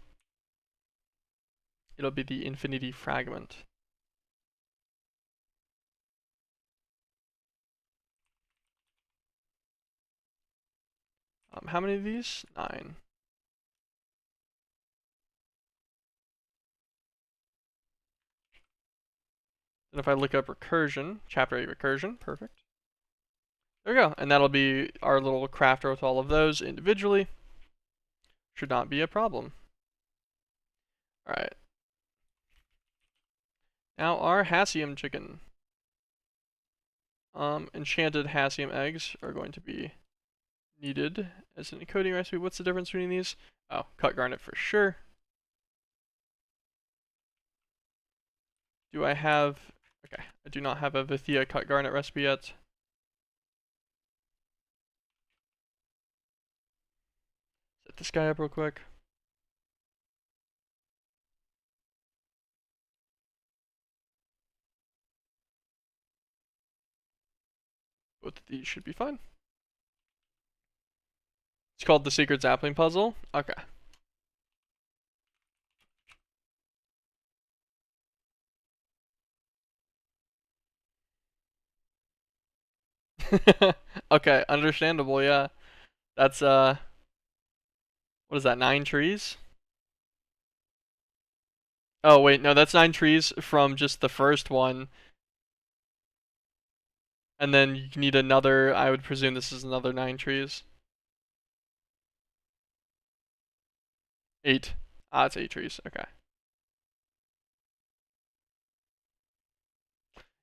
It'll be the infinity fragment. How many of these? 9. And if I look up recursion, chapter 8 recursion, perfect. There we go, and that'll be our little crafter with all of those individually. Should not be a problem. Alright. Now our Hassium chicken. Enchanted Hassium eggs are going to be needed as an encoding recipe. What's the difference between these? Oh, cut garnet for sure. Do I have... Okay, I do not have a Vithia cut garnet recipe yet. Set this guy up real quick. Both of these should be fine. It's called the Secret Sapling Puzzle. Okay. Okay, understandable, yeah. That's, what is that, 9 trees? Oh, wait, no, that's 9 trees from just the first one. And then you need another, I would presume this is another 9 trees. 8. Ah, it's 8 trees, okay.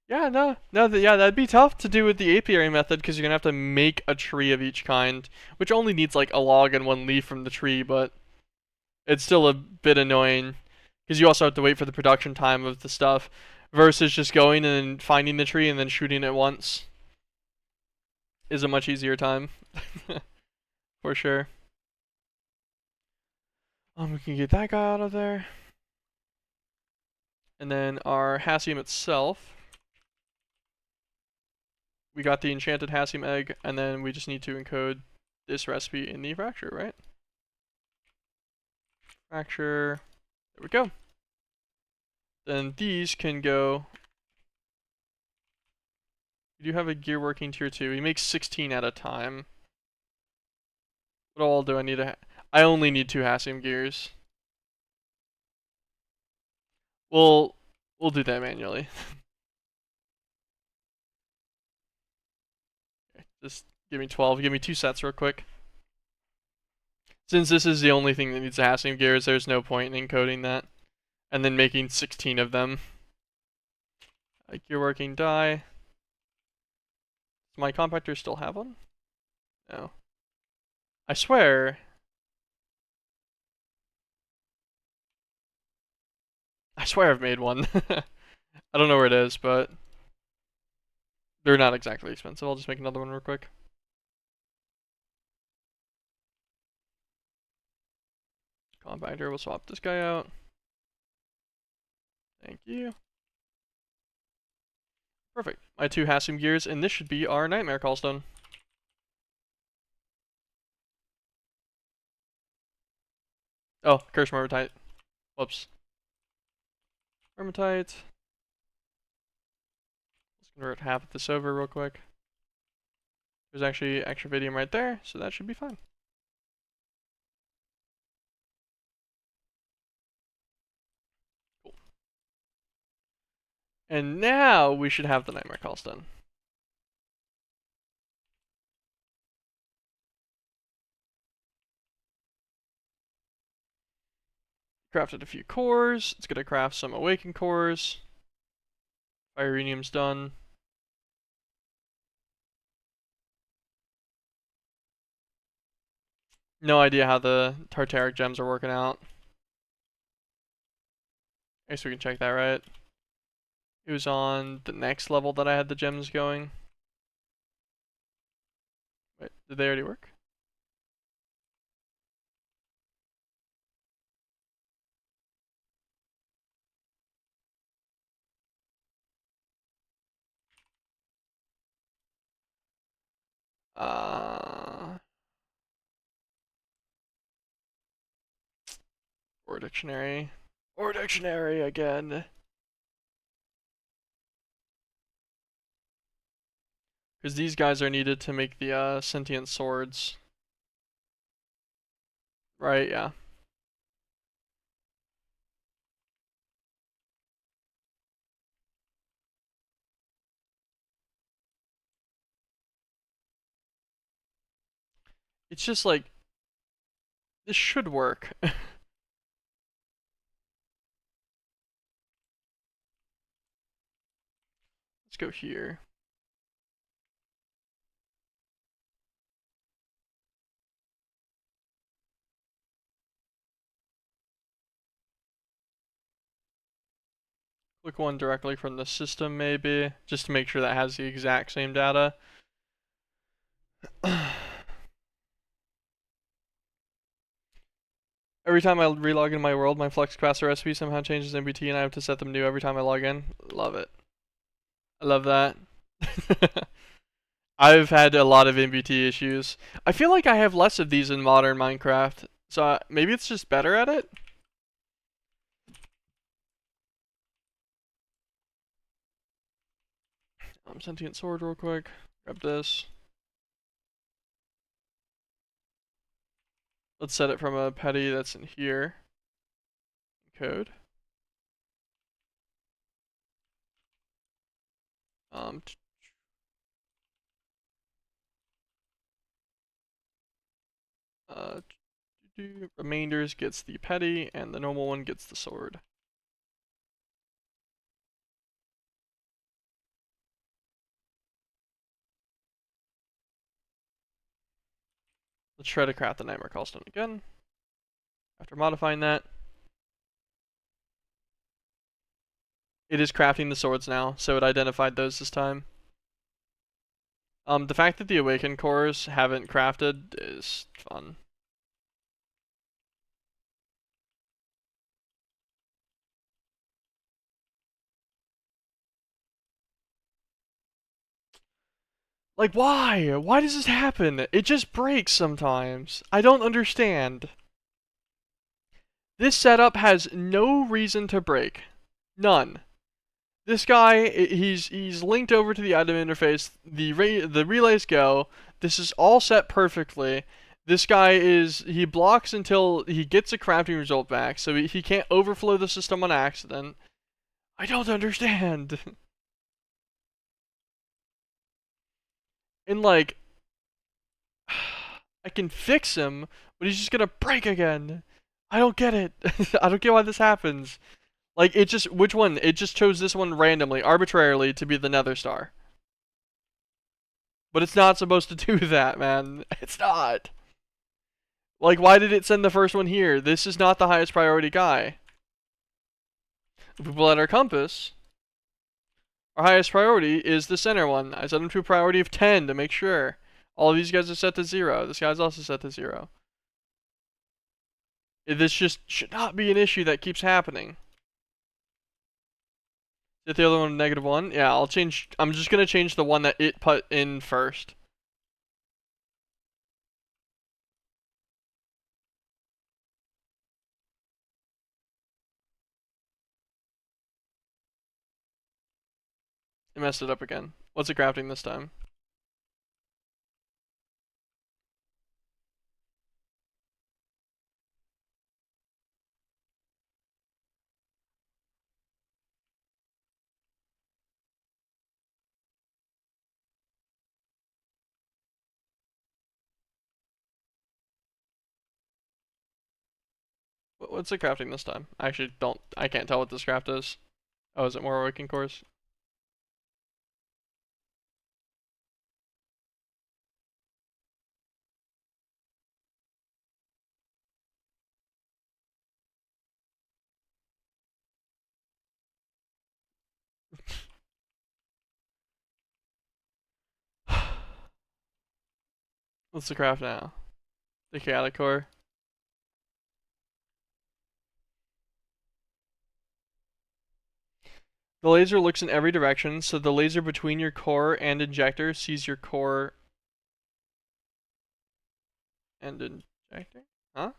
Yeah, yeah, that'd be tough to do with the apiary method because you're gonna have to make a tree of each kind, which only needs like a log and 1 leaf from the tree, but it's still a bit annoying because you also have to wait for the production time of the stuff versus just going and finding the tree and then shooting it once is a much easier time for sure. We can get that guy out of there, and then our Hassium itself. We got the enchanted Hassium egg, and then we just need to encode this recipe in the fracture, right? Fracture. There we go. Then these can go. We do have a gear working tier 2. We make 16 at a time. What all do I need to I only need 2 Hassium gears. We'll do that manually. Okay, just give me 12. Give me 2 sets real quick. Since this is the only thing that needs a Hassium gears, there's no point in encoding that. And then making 16 of them. Gear working die. Does my compactor still have one? No. I swear. I swear I've made one. I don't know where it is, but they're not exactly expensive. I'll just make another one real quick. Compactor, we'll swap this guy out. Thank you. Perfect. My 2 Hassium gears, and this should be our Nightmare Callstone. Oh, Curse Murmurtite. Whoops. Murmurtite. Let's convert half of this over real quick. There's actually extra Vidium right there, so that should be fine. Cool. And now we should have the Nightmare Callstone. Crafted a few cores. It's gonna craft some Awaken cores. Firenium's done. No idea how the Tartaric gems are working out. I guess we can check that, right? It was on the next level that I had the gems going. Wait, did they already work? Or dictionary. Or dictionary again. Because these guys are needed to make the sentient swords. Right, yeah. It's just like, this should work. Let's go here. Click one directly from the system maybe, just to make sure that has the exact same data. Every time I relog into my world, my flux capacitor recipe somehow changes MBT and I have to set them new every time I log in. Love it. I love that. I've had a lot of MBT issues. I feel like I have less of these in modern Minecraft, so maybe it's just better at it? Sentient sword real quick. Grab this. Let's set it from a petty that's in here. Code. Um, Remainders gets the petty, and the normal one gets the sword. Let's try to craft the Nightmare Callstone again. After modifying that, it is crafting the swords now, so it identified those this time. The fact that the Awakened cores haven't crafted is fun. Like, why? Why does this happen? It just breaks sometimes. I don't understand. This setup has no reason to break. None. This guy, he's linked over to the item interface. The relays go. This is all set perfectly. This guy he blocks until he gets a crafting result back, so he can't overflow the system on accident. I don't understand. And like, I can fix him, but he's just gonna break again. I don't get it. I don't get why this happens. Like, which one? It just chose this one randomly, arbitrarily, to be the Nether Star. But it's not supposed to do that, man. It's not. Like, why did it send the first one here? This is not the highest priority guy. If we pull out our compass, our highest priority is the center one. I set him to a priority of 10 to make sure. All of these guys are set to 0. This guy's also set to 0. This just should not be an issue that keeps happening. Get the other one -1? Yeah, I'm just gonna change the one that it put in first. It messed it up again. What's it crafting this time? What's it crafting this time? I can't tell what this craft is. Oh, is it more awakening cores? What's the craft now? The chaotic core. The laser looks in every direction, so the laser between your core and injector sees your core and injector? Huh?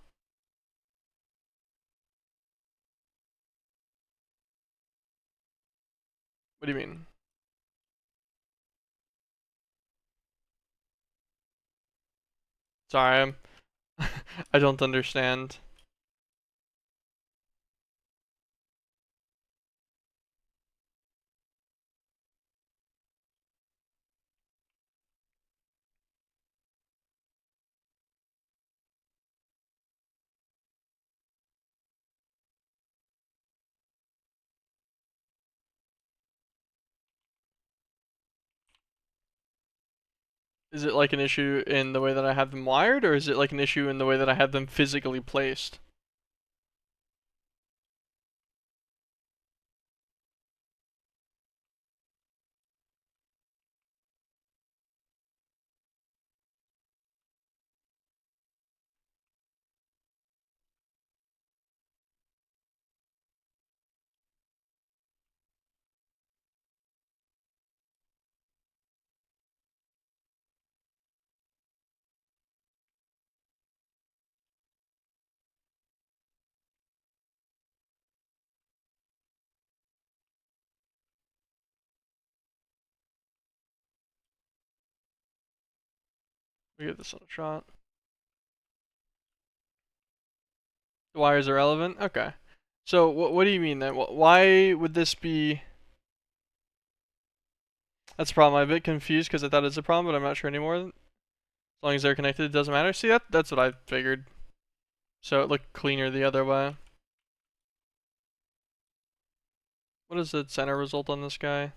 What do you mean? Sorry, I don't understand. Is it like an issue in the way that I have them wired, or is it like an issue in the way that I have them physically placed? We get this on a shot. The wires are relevant? Okay. So what do you mean then? Why would this be... That's a problem. I'm a bit confused because I thought it's a problem, but I'm not sure anymore. As long as they're connected, it doesn't matter. See, that's what I figured. So it looked cleaner the other way. What is the center result on this guy?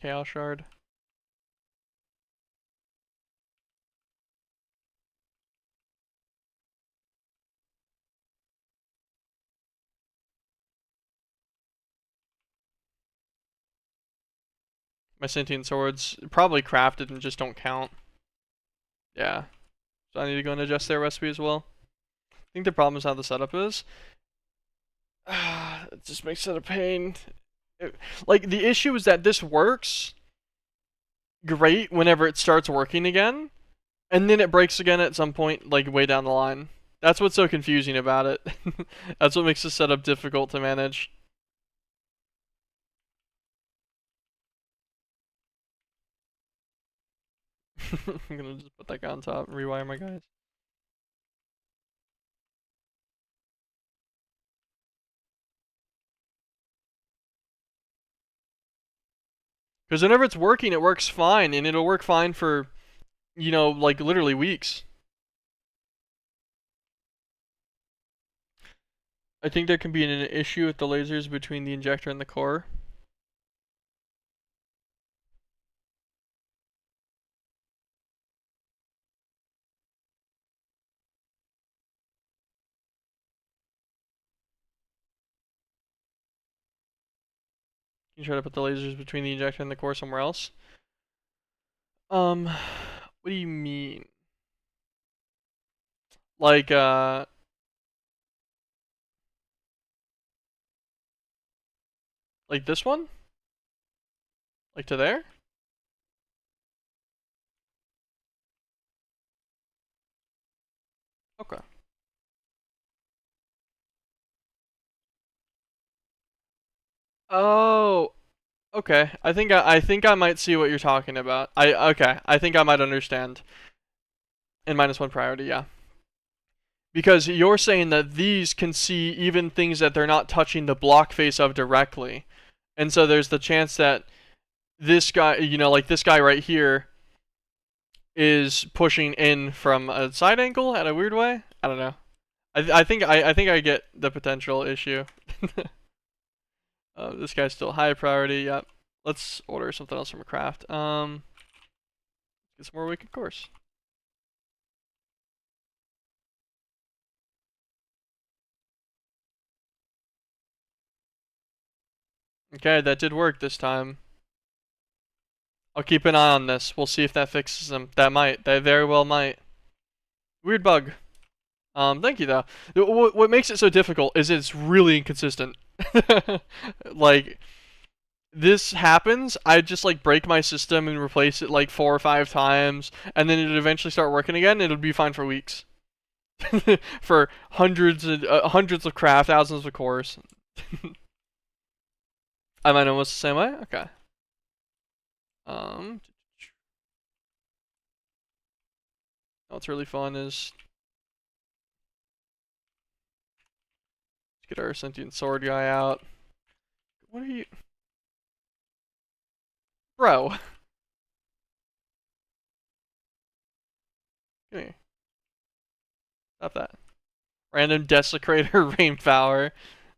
Chaos shard. My sentient swords probably crafted and just don't count. Yeah. So I need to go and adjust their recipe as well. I think the problem is how the setup is. It just makes it a pain. Like, the issue is that this works great whenever it starts working again, and then it breaks again at some point, like, way down the line. That's what's so confusing about it. That's what makes the setup difficult to manage. I'm gonna just put that guy on top and rewire my guys. Because whenever it's working, it works fine, and it'll work fine for, you know, like literally weeks. I think there can be an issue with the lasers between the injector and the core. You try to put the lasers between the injector and the core somewhere else. What do you mean? Like, like this one? Like to there? Okay. Oh, okay. I think I might see what you're talking about. Okay. I think I might understand. In -1 priority, yeah. Because you're saying that these can see even things that they're not touching the block face of directly. And so there's the chance that this guy, you know, like this guy right here is pushing in from a side angle at a weird way. I don't know. I think I get the potential issue. This guy's still high priority. Yep. Let's order something else from a craft. Get some more wicked course. Okay, that did work this time. I'll keep an eye on this. We'll see if that fixes them. That might. That very well might. Weird bug. Thank you though. What makes it so difficult is it's really inconsistent. Like, this happens, I just like break my system and replace it like 4 or 5 times, and then it'll eventually start working again. And it'll be fine for weeks, for hundreds of craft, thousands of cores. I might almost the same way. Okay. Um, what's really fun is get our sentient sword guy out. What are you, bro? Come here. Stop that. Random desecrator rain power.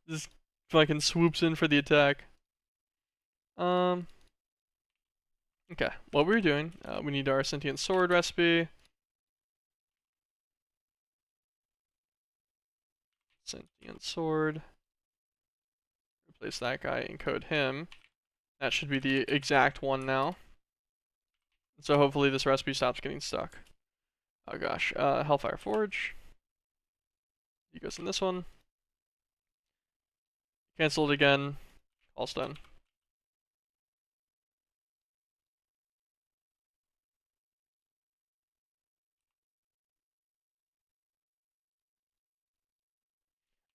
Just fucking swoops in for the attack. Um. Okay. What we're doing, we need our sentient sword recipe. Sentient sword. Replace that guy, encode him. That should be the exact one now. So hopefully this recipe stops getting stuck. Oh gosh. Hellfire Forge. He goes in this one. Cancel it again. All's done.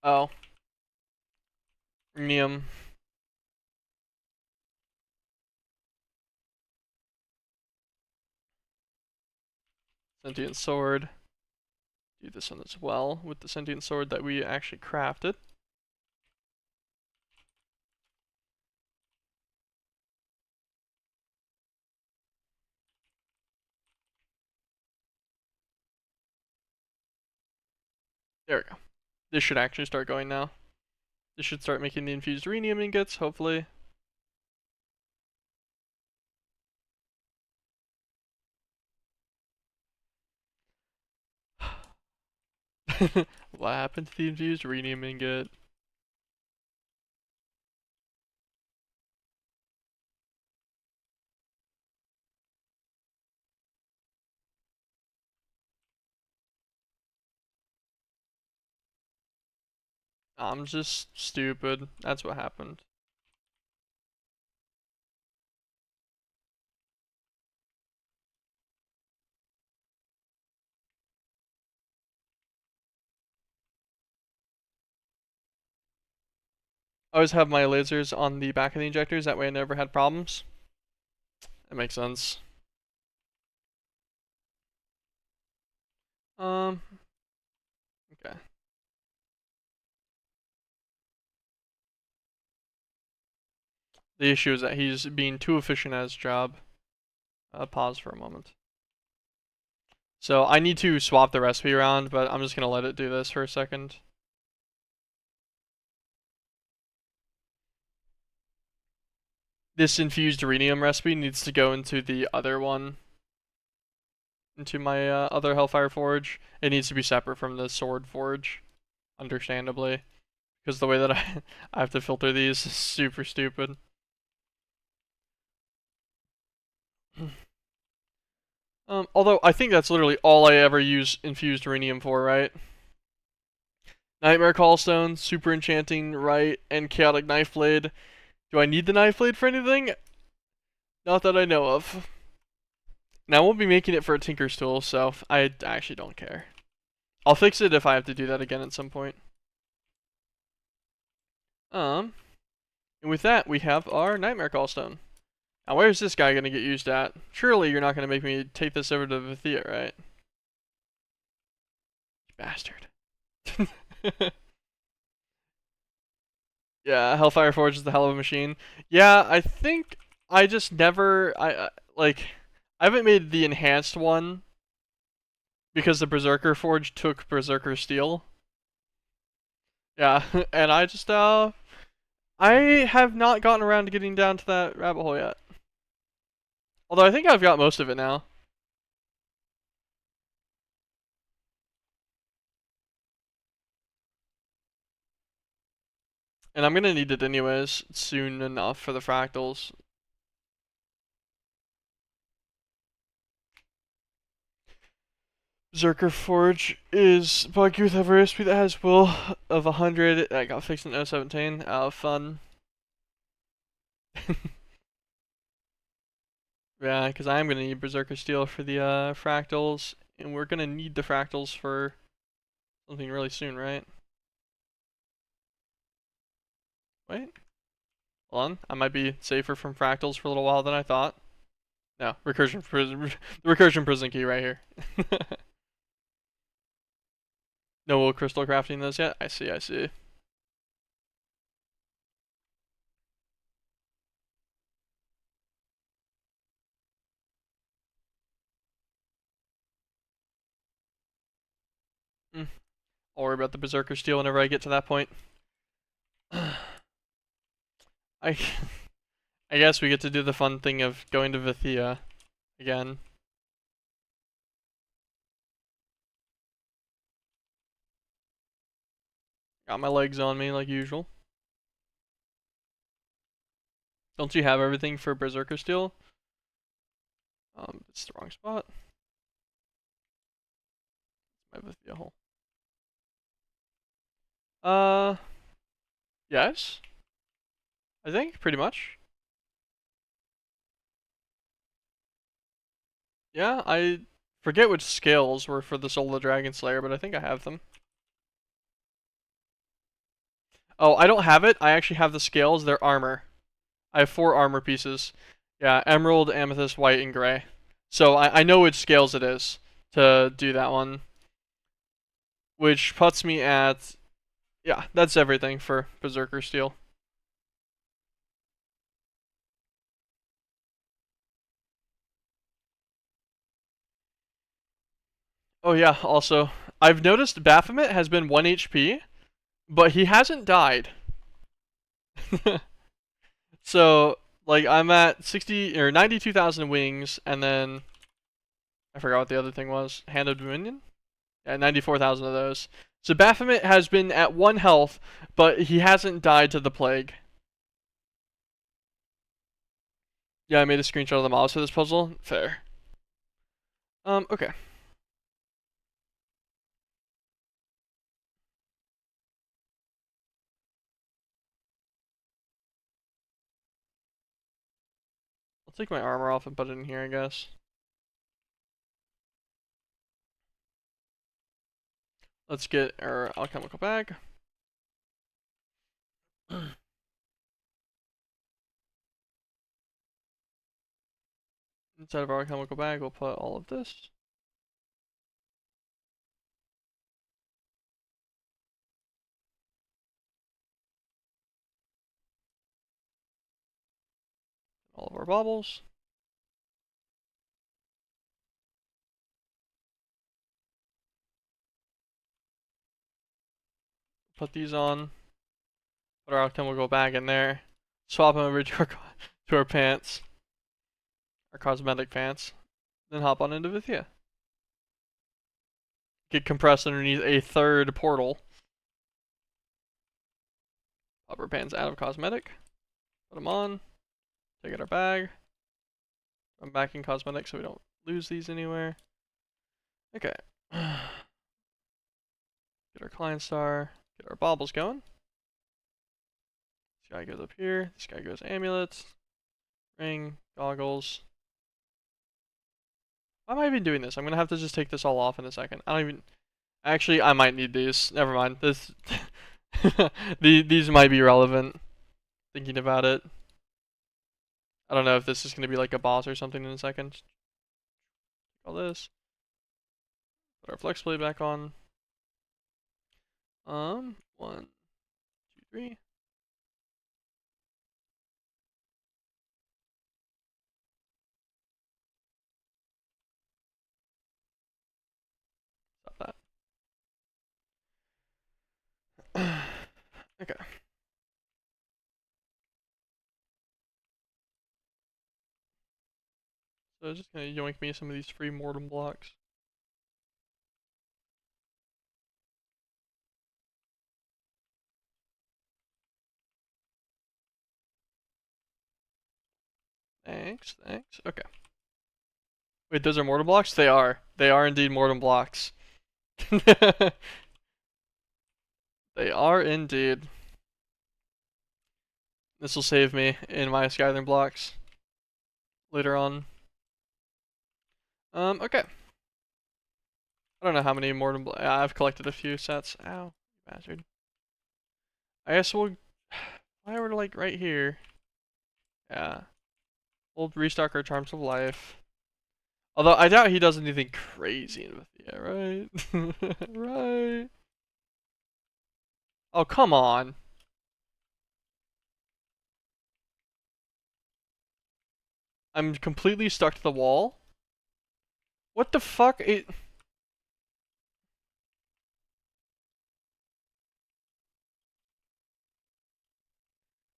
Oh. Neum. Sentient sword. Do this one as well with the sentient sword that we actually crafted. There we go. This should actually start going now. This should start making the infused rhenium ingots, hopefully. What happened to the infused rhenium ingot? I'm just stupid. That's what happened. I always have my lasers on the back of the injectors, that way I never had problems. That makes sense. Okay. The issue is that he's being too efficient at his job. Pause for a moment. So I need to swap the recipe around, but I'm just gonna let it do this for a second. This infused rhenium recipe needs to go into the other one, into my other Hellfire Forge. It needs to be separate from the Sword Forge, understandably, because the way that I have to filter these is super stupid. Although I think that's literally all I ever use infused rhenium for, right? Nightmare Callstone, Super Enchanting Right, and Chaotic Knife Blade. Do I need the Knife Blade for anything? Not that I know of. Now I won't be making it for a Tinker's Tool, so I actually don't care. I'll fix it if I have to do that again at some point. And with that, we have our Nightmare Callstone. Now, where's this guy gonna get used at? Surely you're not gonna make me take this over to Vithia, right? You bastard. Yeah, Hellfire Forge is the hell of a machine. Yeah, I think I just never, like, I haven't made the enhanced one because the Berserker Forge took Berserker Steel. Yeah, and I just, I have not gotten around to getting down to that rabbit hole yet. Although I think I've got most of it now. And I'm gonna need it anyways, soon enough for the fractals. Berserker Forge is buggy with a recipe that has will of 100. That got fixed in 017. Fun. Yeah, because I'm gonna need Berserker Steel for the fractals, and we're gonna need the fractals for something really soon, right? Wait. Hold on. I might be safer from fractals for a little while than I thought. No, recursion prison, the recursion prison key right here. No crystal crafting this yet? I see, I see. I'll worry about the Berserker Steel whenever I get to that point. I I guess we get to do the fun thing of going to Vithia again. Got my legs on me like usual. Don't you have everything for Berserker Steel? It's the wrong spot. My Vithia hole. Yes. I think, pretty much. Yeah, I forget which scales were for the Soul of the Dragon Slayer, but I think I have them. Oh, I don't have it. I actually have the scales. They're armor. I have 4 armor pieces. Yeah, emerald, amethyst, white, and gray. So I know which scales it is. to do that one, which puts me at, yeah, that's everything for Berserker Steel. Oh yeah, also, I've noticed Baphomet has been 1 HP, but he hasn't died. So, like, I'm at 60 or 92,000 wings, and then I forgot what the other thing was. Hand of Dominion? Yeah, 94,000 of those. So Baphomet has been at 1 health, but he hasn't died to the plague. Yeah, I made a screenshot of the models for this puzzle. Fair. Okay. I'll take my armor off and put it in here, I guess. Let's get our alchemical bag. Inside of our alchemical bag, we'll put all of this. All of our baubles. Put these on. Put our alchemical bag in there. Swap them over to our pants. Our cosmetic pants. Then hop on into Vithia. Get compressed underneath a third portal. Pop our pants out of cosmetic. Put them on. Take out our bag. I'm back in cosmetic so we don't lose these anywhere. Okay. Get our client star. Get our baubles going. This guy goes up here. This guy goes amulets. Ring. Goggles. Why am I even doing this? I'm gonna have to just take this all off in a second. I don't even... Actually, I might need these. Never mind. This... these might be relevant. Thinking about it. I don't know if this is gonna be like a boss or something in a second. All this. Put our flex blade back on. 1, 2, 3. Stop that. Okay. So just gonna yoink me some of these free mortem blocks. Thanks, thanks. Okay. Wait, those are mortem blocks? They are. They are indeed mortem blocks. They are indeed. This will save me in my Skyrim blocks later on. Okay. I don't know how many mortem blocks. I've collected a few sets. Ow, bastard. I guess we'll. Why we're like right here. Yeah. We'll restock our Charms of Life. Although I doubt he does anything crazy in Vithia, right? Right. Oh, come on. I'm completely stuck to the wall. What the fuck?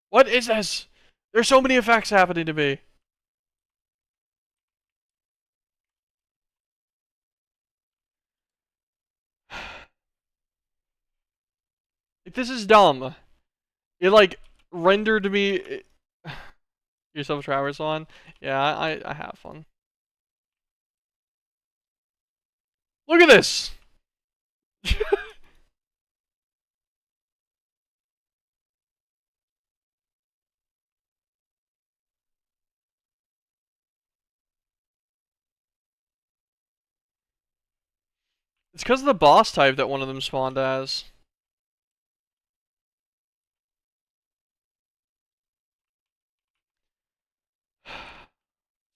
What is this? There's so many effects happening to me. This is dumb. It like rendered me. Yourself Traverse on. Yeah, I have fun. Look at this. It's because of the boss type that one of them spawned as.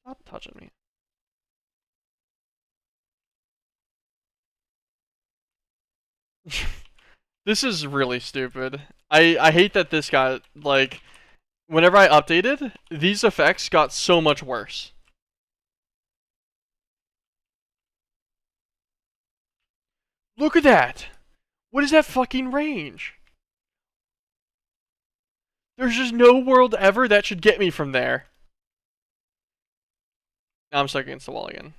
Stop touching me. This is really stupid. I hate that this got, like, whenever I updated, these effects got so much worse. Look at that! What is that fucking range? There's just no world ever that should get me from there. Now I'm stuck against the wall again.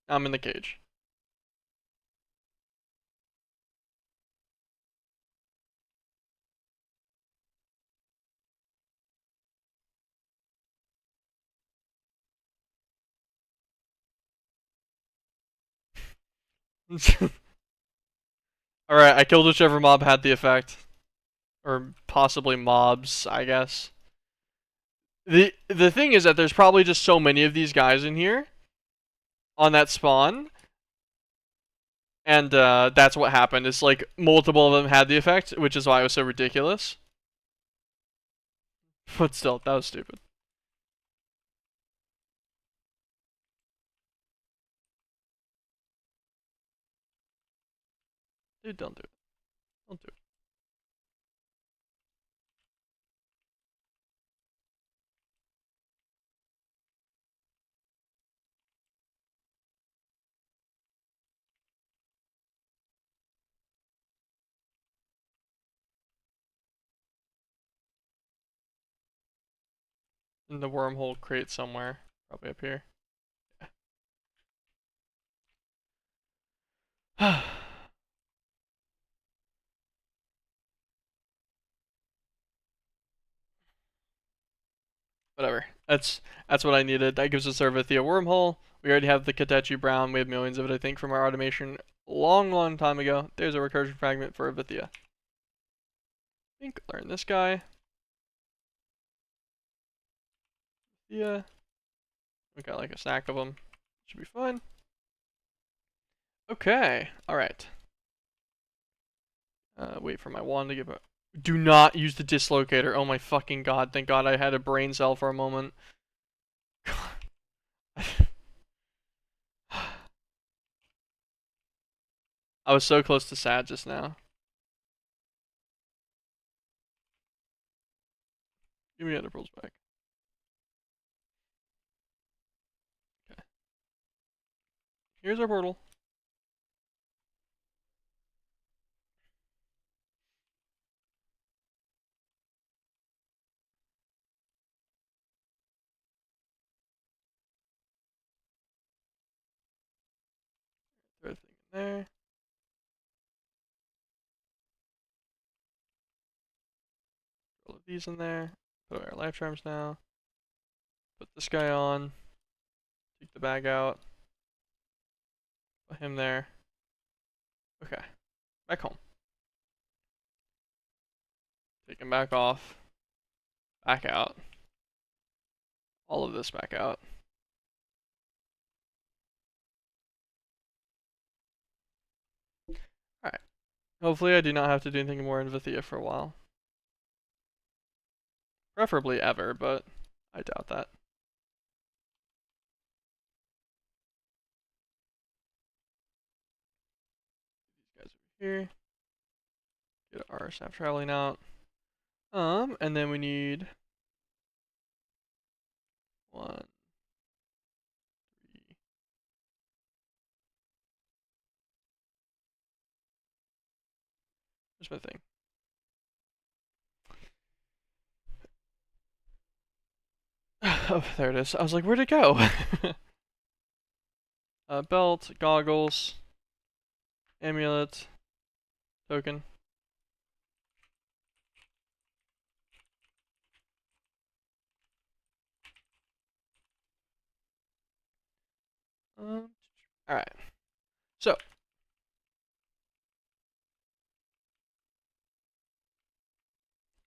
I'm in the cage. Alright, I killed whichever mob had the effect. Or possibly mobs, I guess. The thing is that there's probably just so many of these guys in here on that spawn, and that's what happened. It's like multiple of them had the effect, which is why it was so ridiculous. But still, that was stupid. Dude, don't do it. Don't do it. In the wormhole crate somewhere. Probably up here. Yeah. Whatever. That's what I needed. That gives us our Vithia wormhole. We already have the Katachi Brown. We have millions of it, I think, from our automation long time ago. There's a recursion fragment for a Vithia. I think learn this guy. Yeah. We got like a stack of them. Should be fine. Okay. Alright. Wait for my wand to give up. Do not use the dislocator. Oh my fucking god. Thank god I had a brain cell for a moment. I was so close to sad just now. Give me other pearls back. Okay. Here's our portal. Throw everything in there. All of these in there. Put away our life charms now. Put this guy on. Take the bag out. Put him there. Okay. Back home. Take him back off. Back out. All of this back out. Alright. Hopefully I do not have to do anything more in Vithia for a while. Preferably ever, but I doubt that. These guys over here. Get our staff traveling out. And then we need 1, 3. Where's my thing? Oh, there it is. I was like, where'd it go? Belt, goggles, amulet, token. Alright. So.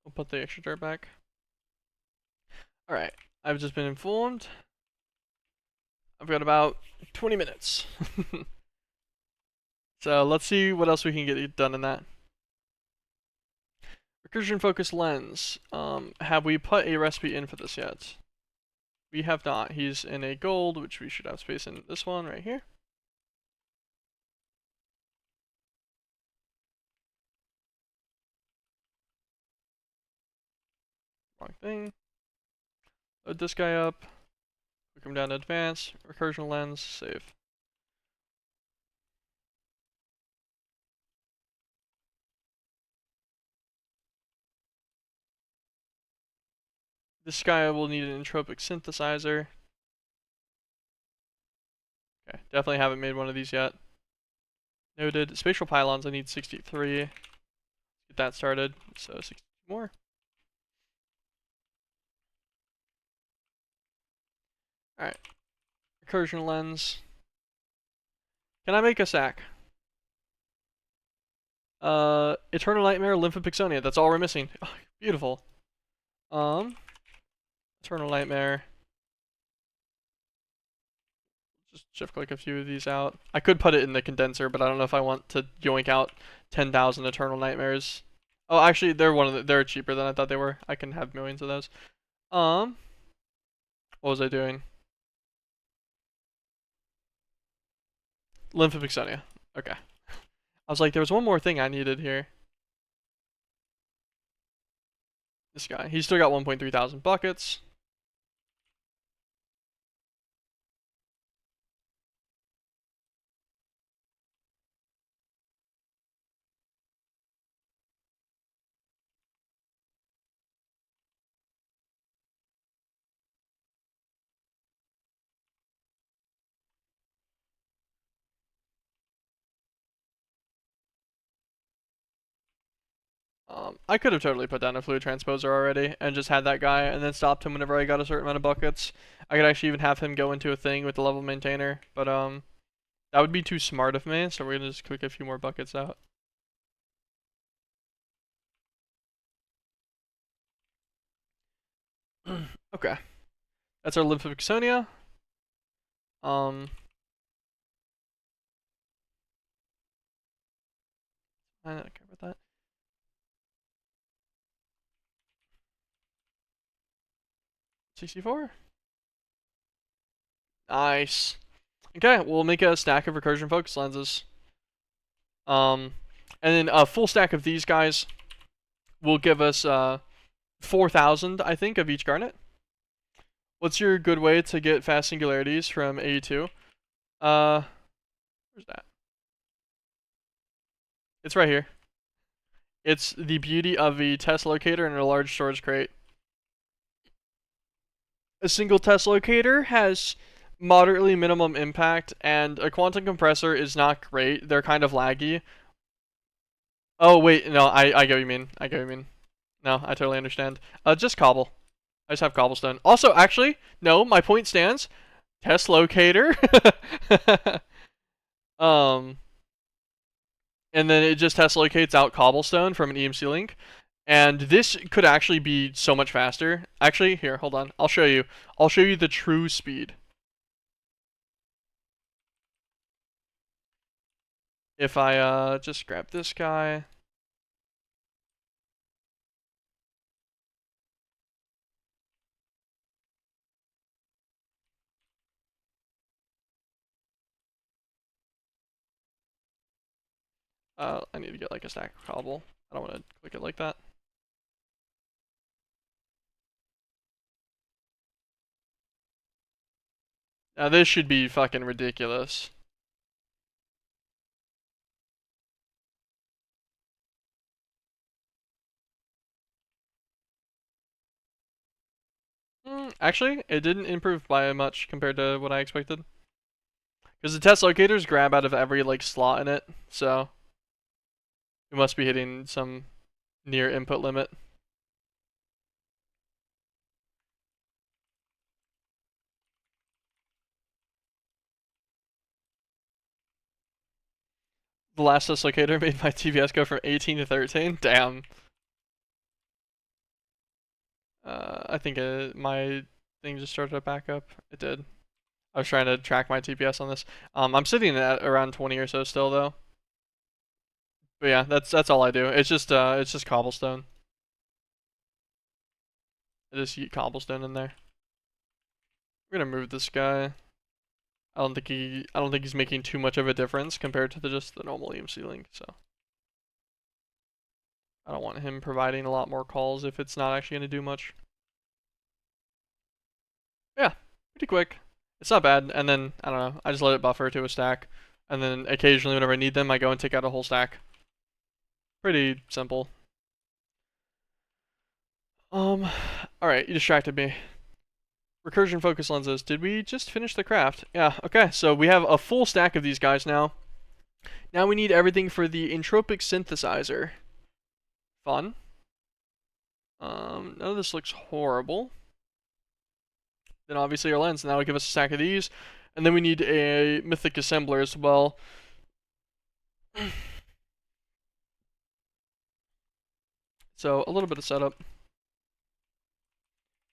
We'll put the extra dirt back. Alright. I've just been informed. I've got about 20 minutes. So let's see what else we can get done in that. Recursion focus lens. Have we put a recipe in for this yet? We have not. He's in a gold, which we should have space in this one right here. Wrong thing. Load this guy up. Click him down to advanced. Recursion lens. Save. This guy will need an entropic synthesizer. Okay, definitely haven't made one of these yet. Noted. Spatial pylons, I need 63. Get that started. So 60 more. Alright. Recursion lens. Can I make a sack? Eternal Nightmare, Lymphopixonia. That's all we're missing. Oh, beautiful. Eternal Nightmare. Just shift click a few of these out. I could put it in the condenser, but I don't know if I want to yoink out 10,000 Eternal Nightmares. Oh, actually, they're cheaper than I thought they were. I can have millions of those. What was I doing? Lymphopixonia. Okay. I was like, there was one more thing I needed here. This guy. He's still got 1.3 thousand buckets. I could have totally put down a fluid transposer already and just had that guy and then stopped him whenever I got a certain amount of buckets. I could actually even have him go into a thing with the level maintainer, but that would be too smart of me, so we're gonna just click a few more buckets out. Okay. That's our Lymphopixonia. I don't care about that. $64. Nice. Okay, we'll make a stack of recursion focus lenses. And then a full stack of these guys will give us 4,000, I think, of each garnet. What's your good way to get fast singularities from AE2? Where's that? It's right here. It's the beauty of a test locator and a large storage crate. A single test locator has moderately minimum impact, and a quantum compressor is not great. They're kind of laggy. Oh, wait, no, I get what you mean. I get what you mean. No, I totally understand. Just cobble. I just have cobblestone. Also, actually, no, my point stands. Test locator. And then it just test locates out cobblestone from an EMC link. And this could actually be so much faster. Actually, here, hold on. I'll show you. I'll show you the true speed. If I just grab this guy. I need to get like a stack of cobble. I don't want to click it like that. Now this should be fucking ridiculous. Actually, it didn't improve by much compared to what I expected. Because the test locators grab out of every like slot in it, so we must be hitting some near input limit. The last test locator made my TPS go from 18 to 13. Damn. I think my thing just started to back up. It did. I was trying to track my TPS on this. I'm sitting at around 20 or so still though. But yeah, that's all I do. It's just cobblestone. I just eat cobblestone in there. We're gonna move this guy. I don't think he's making too much of a difference compared to just the normal EMC link, so I don't want him providing a lot more calls if it's not actually gonna do much. Yeah, pretty quick. It's not bad, and then, I don't know, I just let it buffer to a stack, and then occasionally whenever I need them, I go and take out a whole stack. Pretty simple. Alright, you distracted me. Recursion focus lenses. Did we just finish the craft? Yeah, okay, so we have a full stack of these guys now. Now we need everything for the entropic synthesizer. Fun. None of this looks horrible. Then obviously our lens. Now will give us a stack of these. And then we need a mythic assembler as well. So a little bit of setup.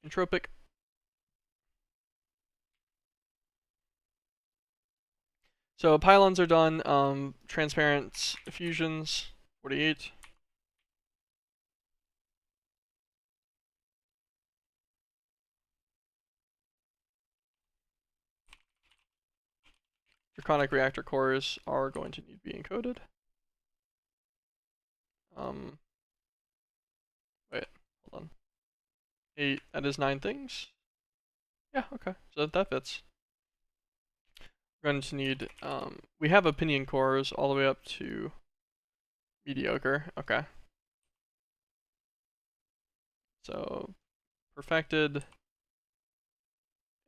Entropic. So pylons are done. Transparent fusions, 48. Draconic reactor cores are going to need to be encoded. Wait, hold on. 8, that is 9 things. Yeah, okay, so that fits. We're going to need, we have opinion cores all the way up to mediocre, okay. So, perfected,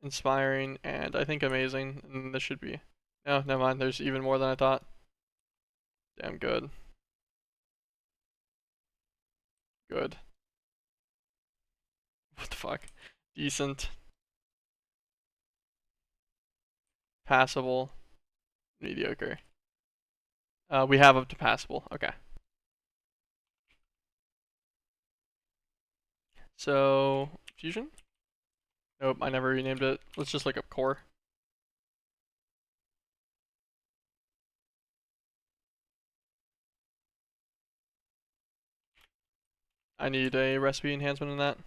inspiring, and I think amazing, and this should be, no, never mind, there's even more than I thought. Damn good. Good. What the fuck? Decent. Passable. Mediocre. We have up to passable, okay. So, fusion? Nope, I never renamed it. Let's just look up core. I need a recipe enhancement in that.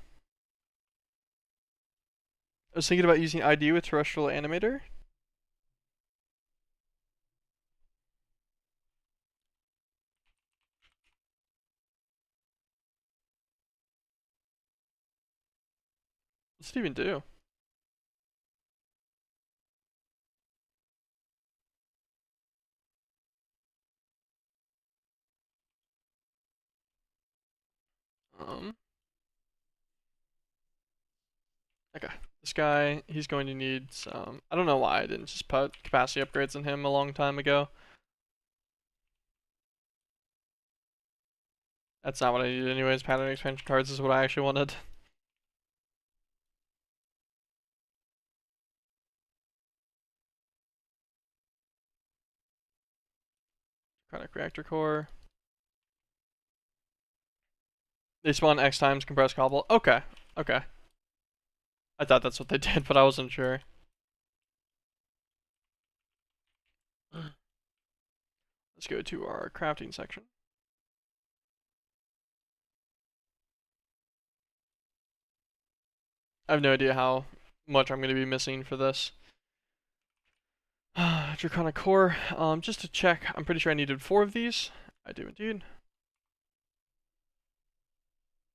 I was thinking about using ID with terrestrial animator. What's it even do? Okay. This guy, he's going to need some, I don't know why I didn't just put capacity upgrades in him a long time ago. That's not what I needed anyways. Pattern expansion cards is what I actually wanted. Chronic reactor core. They spawn X times compressed cobble. Okay. Okay. I thought that's what they did, but I wasn't sure. Let's go to our crafting section. I have no idea how much I'm going to be missing for this. Draconic core. Just to check, I'm pretty sure I needed 4 of these. I do indeed.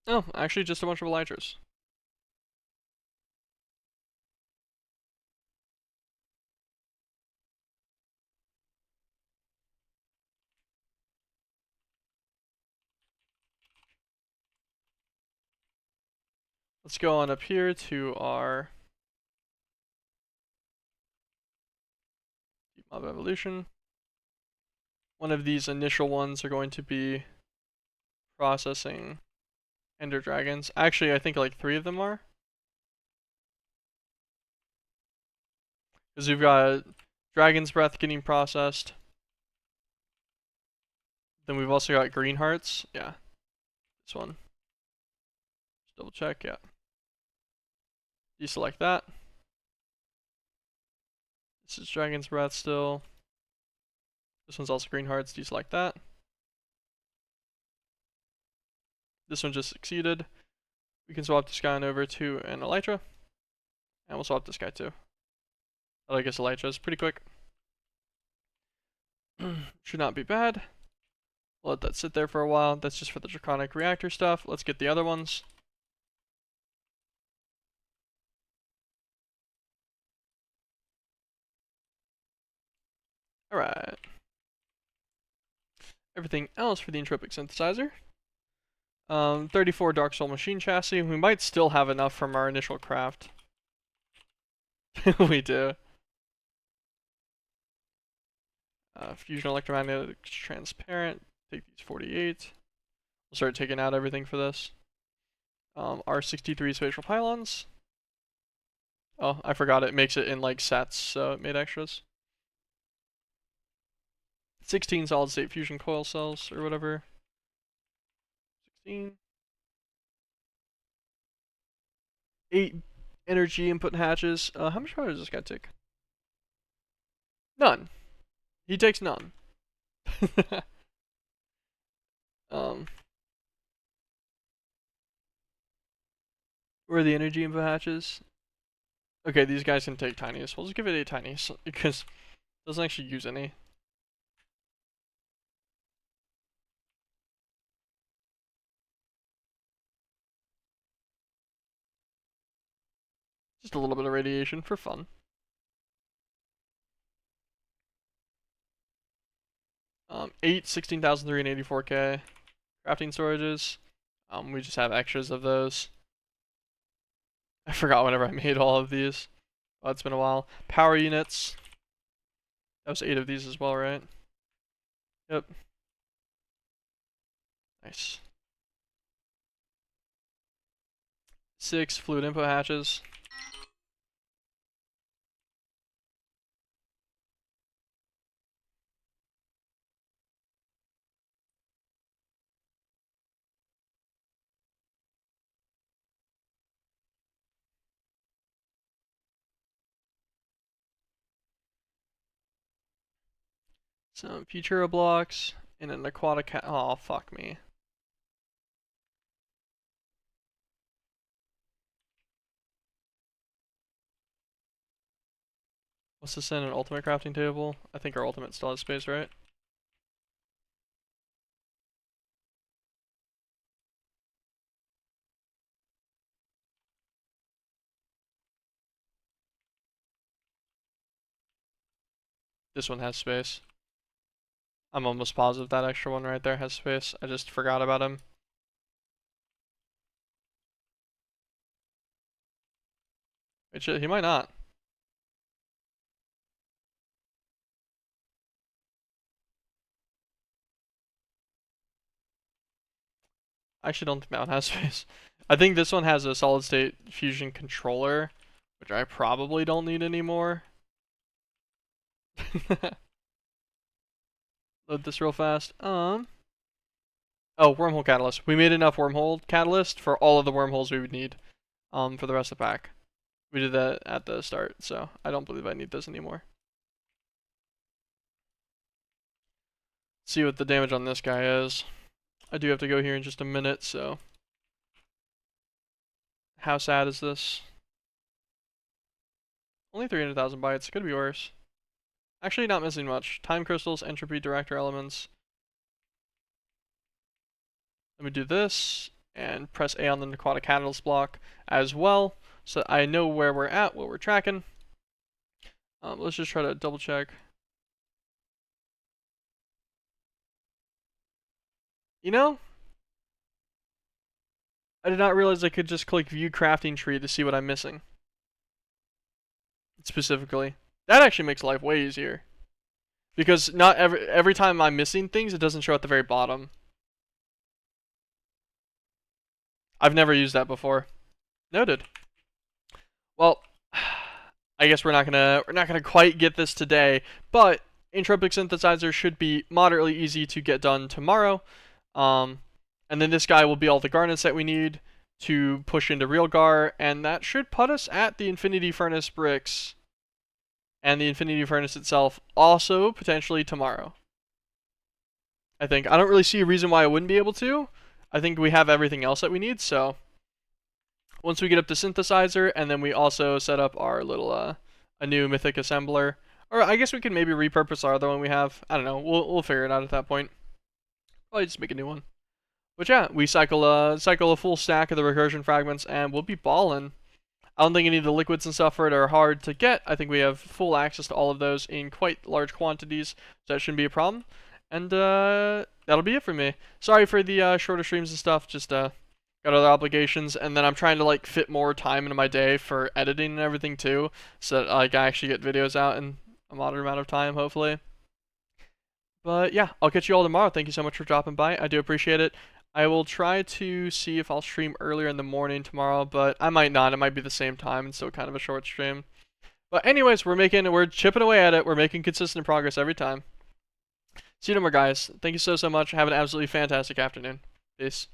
Oh, actually just a bunch of elytras. Let's go on up here to our deep mob evolution. One of these initial ones are going to be processing ender dragons. Actually, I think like 3 of them are. Because we've got dragon's breath getting processed. Then we've also got green hearts. Yeah, this one. Just double check, yeah. Deselect that. This is dragon's breath still. This one's also green hearts, deselect that. This one just succeeded. We can swap this guy on over to an elytra. And we'll swap this guy too. I guess Elytra's pretty quick. Should not be bad. We'll let that sit there for a while. That's just for the Draconic Reactor stuff. Let's get the other ones. Alright. Everything else for the Entropic Synthesizer. 34 Dark Soul Machine Chassis. We might still have enough from our initial craft. We do. Fusion Electromagnetic Transparent. Take these 48. We'll start taking out everything for this. R63 Spatial Pylons. Oh, I forgot it makes it in like sets, so it made extras. 16 solid state fusion coil cells or whatever. 16. 8 energy input hatches. How much power does this guy take? None. He takes none. Where are the energy input hatches? Okay, these guys can take tinies. We'll just give it 8 tinies because it doesn't actually use any. Just a little bit of radiation for fun. 8 16,384K crafting storages. We just have extras of those. I forgot whenever I made all of these. Oh, it's been a while. Power units. That was 8 of these as well, right? Yep. Nice. 6 fluid input hatches. Some Futura blocks, and an aquatic oh, fuck me. What's this in, an ultimate crafting table? I think our ultimate still has space, right? This one has space. I'm almost positive that extra one right there has space. I just forgot about him. Wait, shit, he might not. I actually don't think that one has space. I think this one has a solid state fusion controller, which I probably don't need anymore. Load this real fast. Oh, wormhole catalyst. We made enough wormhole catalyst for all of the wormholes we would need for the rest of the pack. We did that at the start, so I don't believe I need this anymore. See what the damage on this guy is. I do have to go here in just a minute, so how sad is this? Only 300,000 bytes. Could be worse. Actually, not missing much. Time crystals, entropy, director elements. Let me do this and press A on the aquatic catalyst block as well, so I know where we're at, what we're tracking. Let's just try to double check. You know, I did not realize I could just click view crafting tree to see what I'm missing. Specifically. That actually makes life way easier. Because not every time I'm missing things, it doesn't show at the very bottom. I've never used that before. Noted. Well, I guess we're not gonna quite get this today, but Entropic Synthesizer should be moderately easy to get done tomorrow. And then this guy will be all the garnets that we need to push into Realgar, and that should put us at the Infinity Furnace bricks and the Infinity Furnace itself also potentially tomorrow. I think. I don't really see a reason why I wouldn't be able to. I think we have everything else that we need, so once we get up to synthesizer, and then we also set up our little a new mythic assembler. Or I guess we can maybe repurpose our other one we have. I don't know. We'll figure it out at that point. Probably just make a new one. But yeah, we cycle a full stack of the recursion fragments, and we'll be ballin'. I don't think any of the liquids and stuff for it are hard to get. I think we have full access to all of those in quite large quantities, so that shouldn't be a problem. And that'll be it for me. Sorry for the shorter streams and stuff. Just got other obligations, and then I'm trying to like fit more time into my day for editing and everything too, so that like I actually get videos out in a moderate amount of time, hopefully. But yeah, I'll catch you all tomorrow. Thank you so much for dropping by. I do appreciate it. I will try to see if I'll stream earlier in the morning tomorrow, but I might not. It might be the same time and still kind of a short stream. But anyways, we're chipping away at it. We're making consistent progress every time. See you tomorrow, guys. Thank you so much. Have an absolutely fantastic afternoon. Peace.